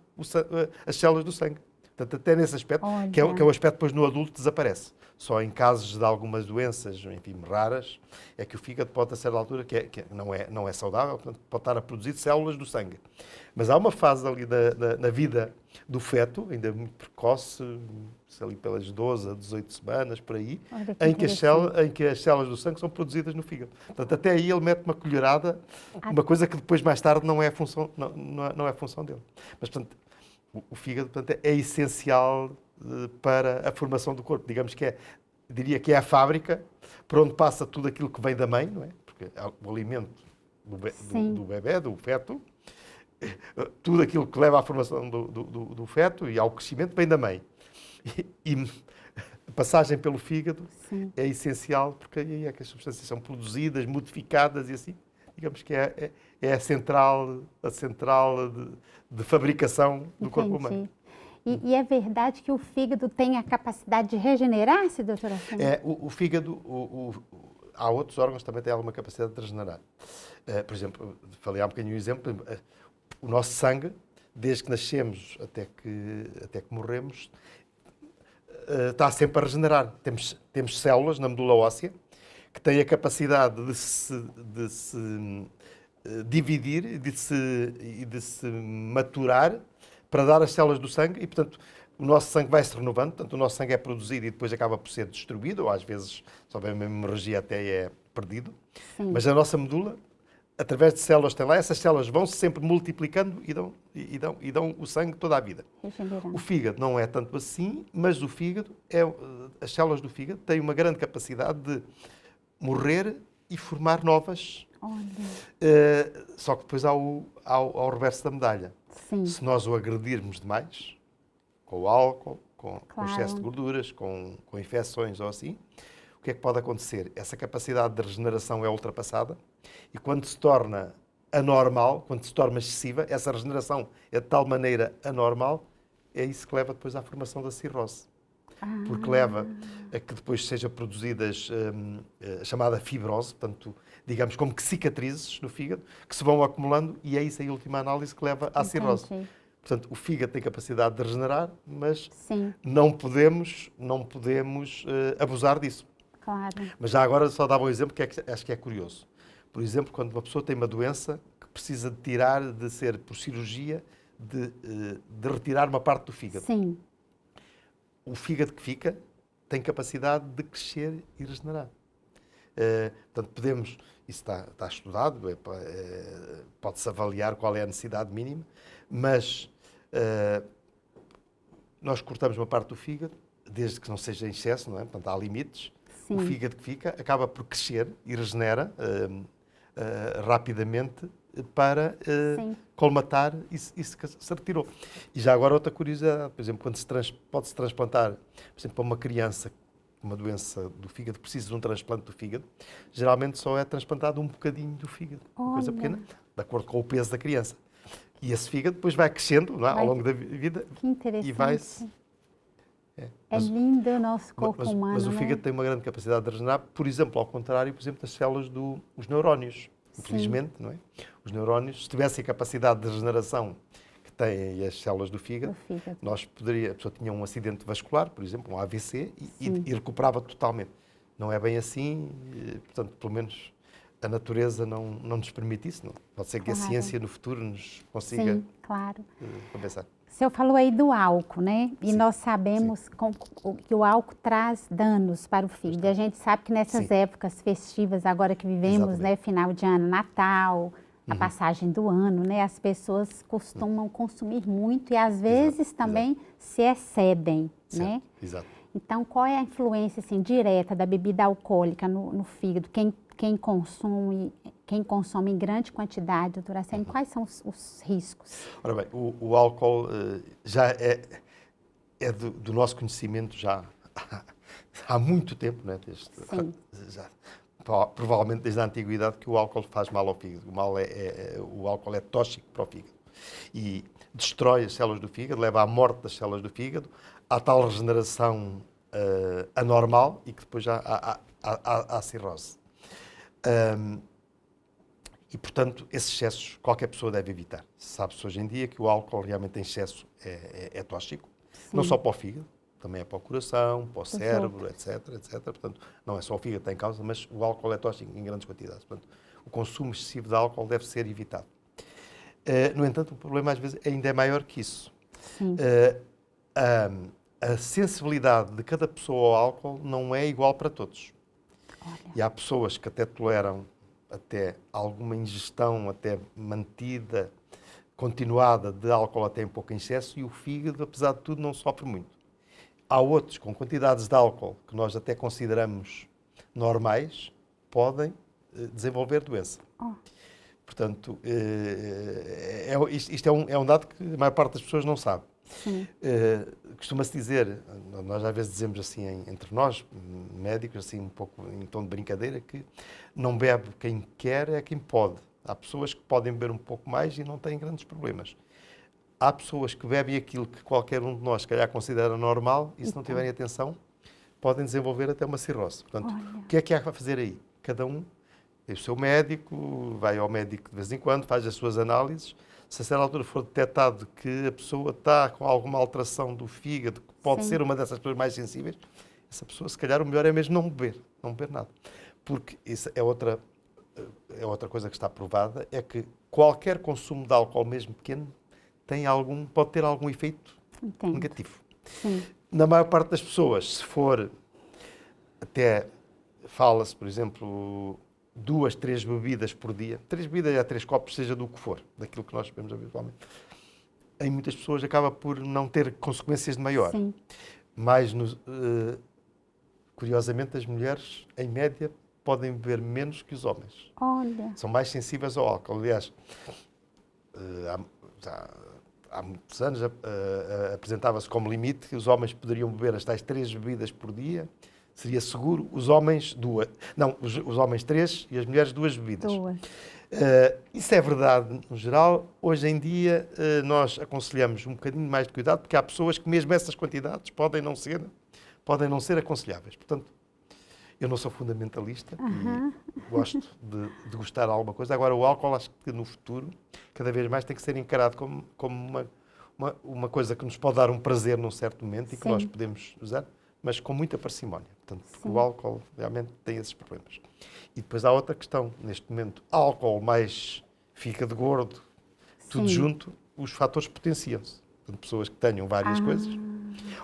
as células do sangue. Portanto, até nesse aspecto, que é o aspecto que depois no adulto desaparece. Só em casos de algumas doenças, enfim, raras, é que o fígado pode, a certa altura, que não é saudável, portanto, pode estar a produzir células do sangue. Mas há uma fase ali na vida do feto, ainda muito precoce, ali pelas 12 a 18 semanas, por aí, em que as células do sangue são produzidas no fígado. Portanto, até aí ele mete uma colherada, uma coisa que depois, mais tarde, não é função dele. Mas, portanto, o fígado, portanto, é essencial para a formação do corpo. Digamos que diria que é a fábrica por onde passa tudo aquilo que vem da mãe, não é? Porque o alimento do bebé, do feto, tudo aquilo que leva à formação do feto e ao crescimento vem da mãe. E a passagem pelo fígado é essencial, porque aí é que as substâncias são produzidas, modificadas e assim. Digamos que é a central de fabricação do corpo humano. E é verdade que o fígado tem a capacidade de regenerar-se, doutora Sônia? O fígado, há outros órgãos que também têm alguma capacidade de regenerar. Por exemplo, falei há um bocadinho um exemplo, o nosso sangue, desde que nascemos até que morremos, está sempre a regenerar. Temos células na medula óssea que têm a capacidade de se dividir e de se maturar para dar as células do sangue e, portanto, o nosso sangue vai se renovando, portanto, o nosso sangue é produzido e depois acaba por ser distribuído, ou às vezes, se houver uma hemorragia, até é perdido. Sim. Mas a nossa medula, através de células que tem lá, essas células vão se sempre multiplicando e dão o sangue toda a vida. Regenerando. O fígado não é tanto assim, mas o fígado, as células do fígado têm uma grande capacidade de morrer e formar novas. Só que depois há o reverso da medalha. Sim. Se nós o agredirmos demais, com o álcool, com Claro. excesso de gorduras, com infecções ou assim, o que é que pode acontecer? Essa capacidade de regeneração é ultrapassada e quando se torna anormal, quando se torna excessiva, essa regeneração é de tal maneira anormal, é isso que leva depois à formação da cirrose. Porque leva a que depois seja produzidas a chamada fibrose, portanto, digamos como que cicatrizes no fígado, que se vão acumulando e é isso em última análise que leva à cirrose. Entendi. Portanto, o fígado tem capacidade de regenerar, mas Sim, não podemos abusar disso. claro. Mas já agora só dava um exemplo que acho que é curioso. Por exemplo, quando uma pessoa tem uma doença que precisa de ser por cirurgia, de retirar uma parte do fígado. Sim, O fígado que fica tem capacidade de crescer e regenerar. Portanto, isso está estudado, pode-se avaliar qual é a necessidade mínima, mas nós cortamos uma parte do fígado, desde que não seja em excesso, não é? Portanto, há limites. sim. O fígado que fica acaba por crescer e regenera rapidamente para Sim. colmatar isso que se retirou. E já agora outra curiosidade, por exemplo, quando pode-se transplantar, por exemplo, para uma criança com uma doença do fígado, precisa de um transplante do fígado, geralmente só é transplantado um bocadinho do fígado, uma coisa Olha. pequena, de acordo com o peso da criança. E esse fígado depois vai crescendo, não é? Ao longo da vida Que interessante. e vai-se... É lindo o nosso corpo humano, mas o né? fígado tem uma grande capacidade de regenerar, por exemplo, ao contrário, por exemplo, das células dos neurónios. Infelizmente, não é? Os neurónios, se tivessem a capacidade de regeneração que têm as células do fígado, a pessoa tinha um acidente vascular, por exemplo, um AVC, e recuperava totalmente. Não é bem assim, portanto, pelo menos a natureza não nos permite isso. Não. Pode ser que a ciência no futuro nos consiga compensar. O senhor falou aí do álcool, né? E Sim, nós sabemos que o álcool traz danos para o fígado. E a gente sabe que nessas épocas festivas, agora que vivemos, né? Final de ano, Natal, a passagem do ano, né? As pessoas costumam consumir muito e às vezes também se excedem, né? Exato. Então, qual é a influência assim, direta da bebida alcoólica no fígado? Quem consome em grande quantidade, doutora Arsénio, quais são os riscos? Ora bem, o álcool já é do nosso conhecimento já há muito tempo, né? Provavelmente desde a antiguidade, que o álcool faz mal ao fígado. O álcool é tóxico para o fígado e destrói as células do fígado, leva à morte das células do fígado, à tal regeneração anormal e que depois já há cirrose. E, portanto, esses excessos qualquer pessoa deve evitar. Sabe-se hoje em dia que o álcool realmente em excesso é tóxico, não só para o fígado, também é para o coração, para o cérebro, etc. Portanto, não é só o fígado que tem causa, mas o álcool é tóxico em grandes quantidades. Portanto, o consumo excessivo de álcool deve ser evitado. No entanto, o problema às vezes ainda é maior que isso. A sensibilidade de cada pessoa ao álcool não é igual para todos. Olha. E há pessoas que até toleram até alguma ingestão, até mantida, continuada de álcool até em pouco excesso, e o fígado, apesar de tudo, não sofre muito. Há outros com quantidades de álcool que nós até consideramos normais, podem desenvolver doença. Portanto, isto é um dado que a maior parte das pessoas não sabe. Costuma-se dizer, nós às vezes dizemos assim entre nós, médicos, assim um pouco em tom de brincadeira, que não bebe quem quer, é quem pode. Há pessoas que podem beber um pouco mais e não têm grandes problemas. Há pessoas que bebem aquilo que qualquer um de nós, se calhar, considera normal e, se não tiverem atenção, podem desenvolver até uma cirrose. Portanto, o que é que há a fazer aí? Cada um tem o seu médico, vai ao médico de vez em quando, faz as suas análises. Se a certa altura for detectado que a pessoa está com alguma alteração do fígado, que pode ser uma dessas pessoas mais sensíveis, essa pessoa, se calhar, o melhor é mesmo não beber nada. Porque isso é outra coisa que está provada, é que qualquer consumo de álcool, mesmo pequeno, pode ter algum efeito negativo. Na maior parte das pessoas, se for, até fala-se, por exemplo, 2, 3 bebidas por dia, 3 bebidas a 3 copos, seja do que for, daquilo que nós bebemos habitualmente, em muitas pessoas acaba por não ter consequências de maior. Mas, curiosamente, as mulheres, em média, podem beber menos que os homens. Olha. São mais sensíveis ao álcool. Aliás, há muitos anos apresentava-se como limite que os homens poderiam beber as tais 3 bebidas por dia. Seria seguro os homens 2. Não, os homens 3 e as mulheres 2 bebidas. Isso é verdade no geral. Hoje em dia nós aconselhamos um bocadinho mais de cuidado, porque há pessoas que mesmo essas quantidades podem não ser aconselháveis. Portanto, eu não sou fundamentalista e gosto de gostar de alguma coisa. Agora, o álcool, acho que no futuro, cada vez mais tem que ser encarado como uma coisa que nos pode dar um prazer num certo momento e que nós podemos usar, mas com muita parcimónia. Portanto, porque o álcool realmente tem esses problemas. E depois há outra questão. Neste momento, álcool mais fica de gordo, tudo junto, os fatores potenciam-se. Portanto, pessoas que tenham várias coisas,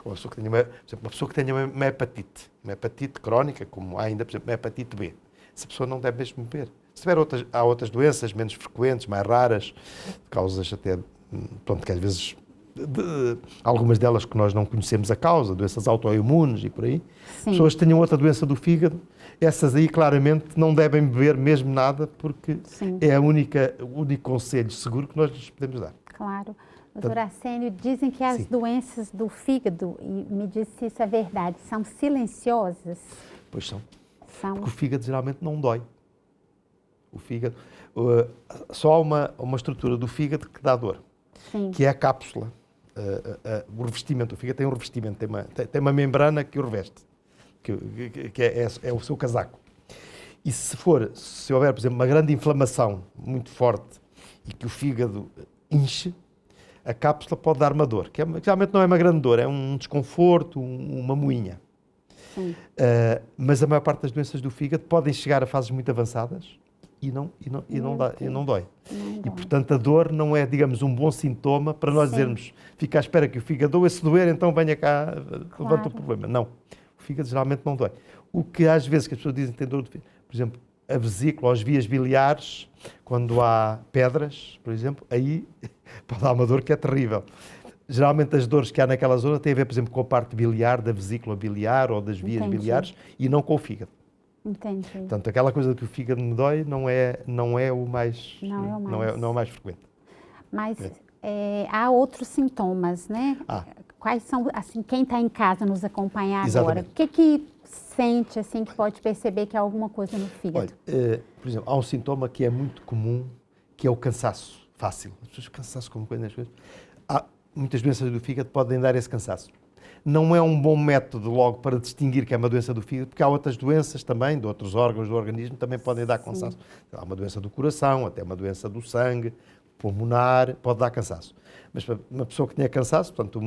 ou uma pessoa que tenha uma hepatite crónica, como há ainda, por exemplo, uma hepatite B. Essa pessoa não deve mesmo beber. Se tiver há outras doenças menos frequentes, mais raras, causas até, pronto, que às vezes algumas delas que nós não conhecemos a causa, doenças autoimunes e por aí, Sim. pessoas que tenham outra doença do fígado, essas aí claramente não devem beber mesmo nada, porque Sim. é o único conselho seguro que nós lhes podemos dar. Claro. Doutor Arsênio, dizem que as Sim. doenças do fígado, e me diz se isso é verdade, são silenciosas? Pois são. São. Porque o fígado geralmente não dói. O fígado, só há uma estrutura do fígado que dá dor, Sim. que é a cápsula. O revestimento, o fígado tem um revestimento, tem uma membrana que o reveste, que é o seu casaco. E se houver, por exemplo, uma grande inflamação muito forte e que o fígado enche, a cápsula pode dar uma dor, que geralmente não é uma grande dor, é um desconforto, uma moinha. Sim. Mas a maior parte das doenças do fígado podem chegar a fases muito avançadas e não dói. Não dói. E, portanto, a dor não é, digamos, um bom sintoma para nós Sim. dizermos, fica à espera que o fígado doa, se doer, então venha cá, levanta Claro. o problema. Não, o fígado geralmente não dói. O que às vezes que as pessoas dizem que tem dor de fígado, por exemplo, a vesícula ou as vias biliares, quando há pedras, por exemplo, aí pode dar uma dor que é terrível. Geralmente as dores que há naquela zona têm a ver, por exemplo, com a parte biliar, da vesícula biliar ou das vias Entendi. biliares e não com o fígado. Entendi. Portanto, aquela coisa que o fígado me dói não é o mais, Não é o mais. não é o mais frequente. Mas há outros sintomas, né? Ah. Quais são, assim, quem está em casa nos acompanhar agora, Exatamente. o que sente, assim, que pode perceber que há alguma coisa no fígado? Olha, por exemplo, há um sintoma que é muito comum, que é o cansaço fácil. As pessoas cansaço com coisas. Há muitas doenças do fígado podem dar esse cansaço. Não é um bom método logo para distinguir que é uma doença do fígado, porque há outras doenças também, de outros órgãos do organismo, também podem dar cansaço. Há uma doença do coração, até uma doença do sangue, pulmonar, pode dar cansaço. Mas para uma pessoa que tenha cansaço, portanto,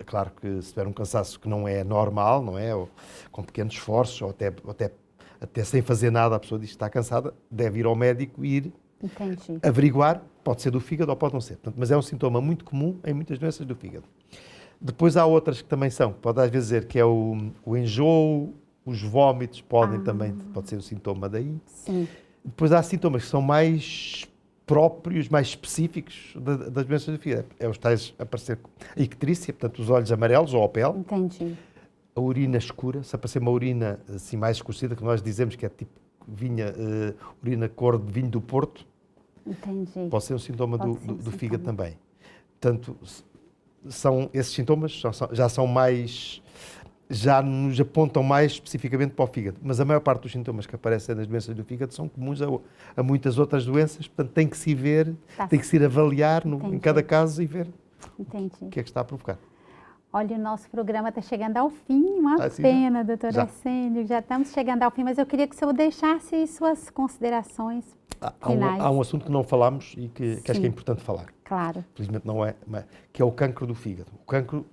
claro que se tiver um cansaço que não é normal, não é? Ou com pequenos esforços, ou até sem fazer nada, a pessoa diz que está cansada, deve ir ao médico e ir Entendi. averiguar, pode ser do fígado ou pode não ser. Portanto, mas é um sintoma muito comum em muitas doenças do fígado. Depois há outras que também são, pode às vezes dizer que é o enjoo, os vómitos pode ser o sintoma daí. Sim. Depois há sintomas que são mais próprios, mais específicos das doenças do fígado. É os tais aparecer a icterícia, portanto os olhos amarelos ou a pele, Entendi. a urina escura, se aparecer uma urina assim mais escurecida, que nós dizemos que é tipo urina cor de vinho do Porto, Entendi. pode ser um sintoma Pode do ser um do fígado sintoma. também. Portanto, esses sintomas já são mais, já nos apontam mais especificamente para o fígado. Mas a maior parte dos sintomas que aparecem nas doenças do fígado são comuns a muitas outras doenças, portanto tem que se ir ver, tem que se ir avaliar em Entendi. cada caso e ver Entendi. o que é que está a provocar. Olha, o nosso programa está chegando ao fim, uma Ah, sim, pena, doutor já. Arsênio, já estamos chegando ao fim, mas eu queria que o senhor deixasse suas considerações finais. Há um assunto que não falámos e que acho que Sim. é importante falar. Claro. Felizmente não é, que é o cancro do fígado. O cancro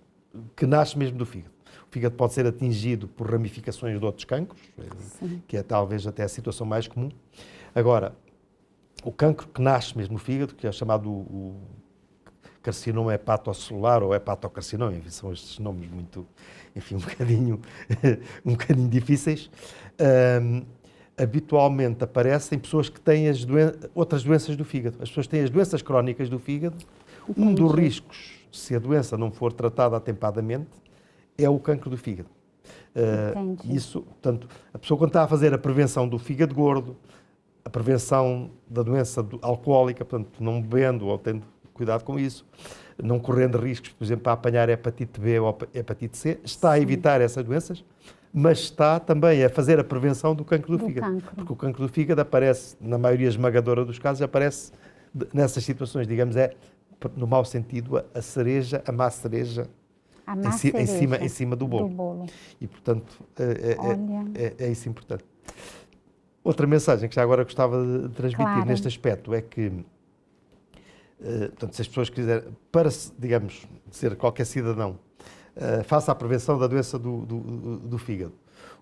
que nasce mesmo do fígado. O fígado pode ser atingido por ramificações de outros cancros, Sim. que é talvez até a situação mais comum. Agora, o cancro que nasce mesmo no fígado, que é chamado o carcinoma hepatocelular ou hepatocarcinoma, enfim, são estes nomes muito, enfim, um bocadinho difíceis, habitualmente aparece em pessoas que têm outras doenças do fígado. As pessoas têm as doenças crónicas do fígado. Um dos riscos, se a doença não for tratada atempadamente, é o cancro do fígado. Entendi. Isso, portanto, a pessoa quando está a fazer a prevenção do fígado gordo, a prevenção da doença alcoólica, portanto, não bebendo ou tendo cuidado com isso, não correndo riscos, por exemplo, para apanhar hepatite B ou hepatite C, está a evitar essas doenças, mas está também a fazer a prevenção do cancro do fígado. cancro. Porque o cancro do fígado aparece, na maioria esmagadora dos casos, aparece nessas situações, digamos, no mau sentido, a cereja, a má cereja, A má em cima do bolo. E, portanto, é isso importante. Outra mensagem que já agora gostava de transmitir Claro. neste aspecto é que, portanto, se as pessoas quiserem, para, digamos, ser qualquer cidadão, faça a prevenção da doença do fígado.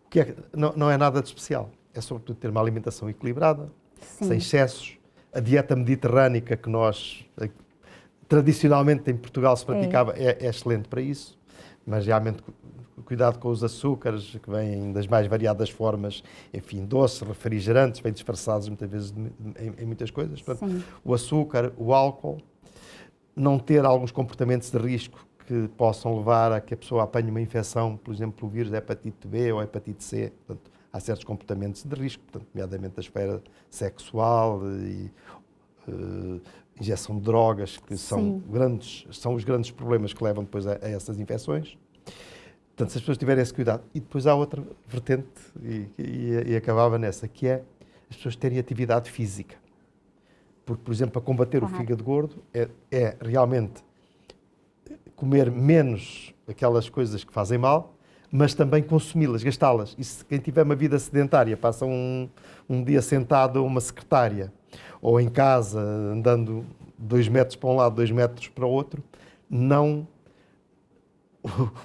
O que não é nada de especial. É sobretudo ter uma alimentação equilibrada, Sim. sem excessos. A dieta mediterrânica que nós, tradicionalmente em Portugal se praticava, é excelente para isso, mas realmente cuidado com os açúcares, que vêm das mais variadas formas, enfim, doces, refrigerantes, bem disfarçados muitas vezes em muitas coisas. Portanto, Sim. o açúcar, o álcool, não ter alguns comportamentos de risco que possam levar a que a pessoa apanhe uma infecção, por exemplo, o vírus da hepatite B ou hepatite C. Portanto, há certos comportamentos de risco, portanto, nomeadamente a esfera sexual e injeção de drogas, que são os grandes problemas que levam depois a essas infecções. Portanto, se as pessoas tiverem esse cuidado. E depois há outra vertente, e acabava nessa, que é as pessoas terem atividade física. Porque, por exemplo, para combater o fígado gordo é realmente comer menos aquelas coisas que fazem mal, mas também consumi-las, gastá-las. E se quem tiver uma vida sedentária, passa um dia sentado a uma secretária, ou em casa, andando 2 metros para um lado, 2 metros para o outro,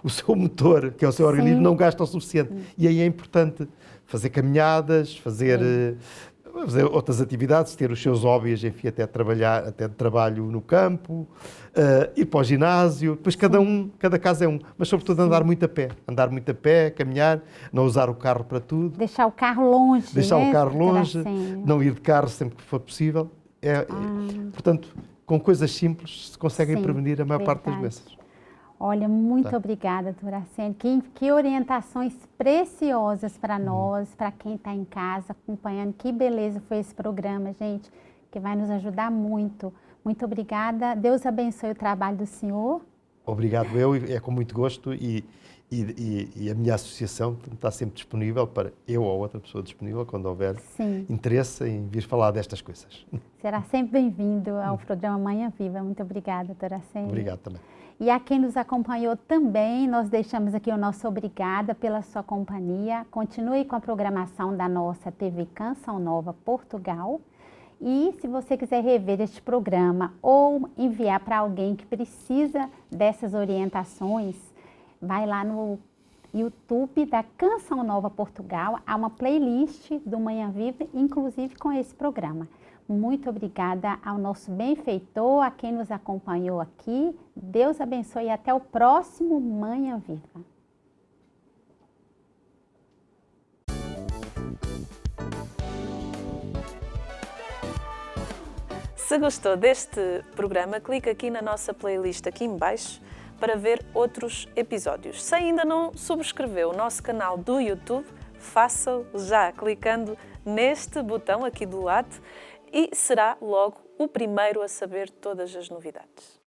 o seu motor, que é o seu organismo, não gasta o suficiente. E aí é importante fazer caminhadas, fazer outras atividades, ter os seus hobbies, enfim, até trabalho no campo, ir para o ginásio. Depois cada caso é um, mas sobretudo andar muito a pé, caminhar, não usar o carro para tudo. Deixar o carro longe, não ir de carro sempre que for possível. Portanto, com coisas simples se conseguem prevenir a maior parte das doenças. Olha, muito obrigada, doutora Arsênia. Que orientações preciosas para nós, para quem está em casa acompanhando. Que beleza foi esse programa, gente, que vai nos ajudar muito. Muito obrigada. Deus abençoe o trabalho do senhor. Obrigado, é com muito gosto e a minha associação está sempre disponível para eu ou outra pessoa disponível quando houver interesse em vir falar destas coisas. Será sempre bem-vindo ao programa Manhã Viva. Muito obrigada, doutora Arsênia. Obrigado também. E a quem nos acompanhou também, nós deixamos aqui o nosso obrigada pela sua companhia. Continue com a programação da nossa TV Canção Nova Portugal. E se você quiser rever este programa ou enviar para alguém que precisa dessas orientações, vai lá no YouTube da Canção Nova Portugal. Há uma playlist do Manhã Viva, inclusive com esse programa. Muito obrigada ao nosso benfeitor, a quem nos acompanhou aqui. Deus abençoe e até o próximo Manhã Viva. Se gostou deste programa, clique aqui na nossa playlist aqui em baixo para ver outros episódios. Se ainda não subscreveu o nosso canal do YouTube, faça-o já clicando neste botão aqui do lado e será logo o primeiro a saber todas as novidades.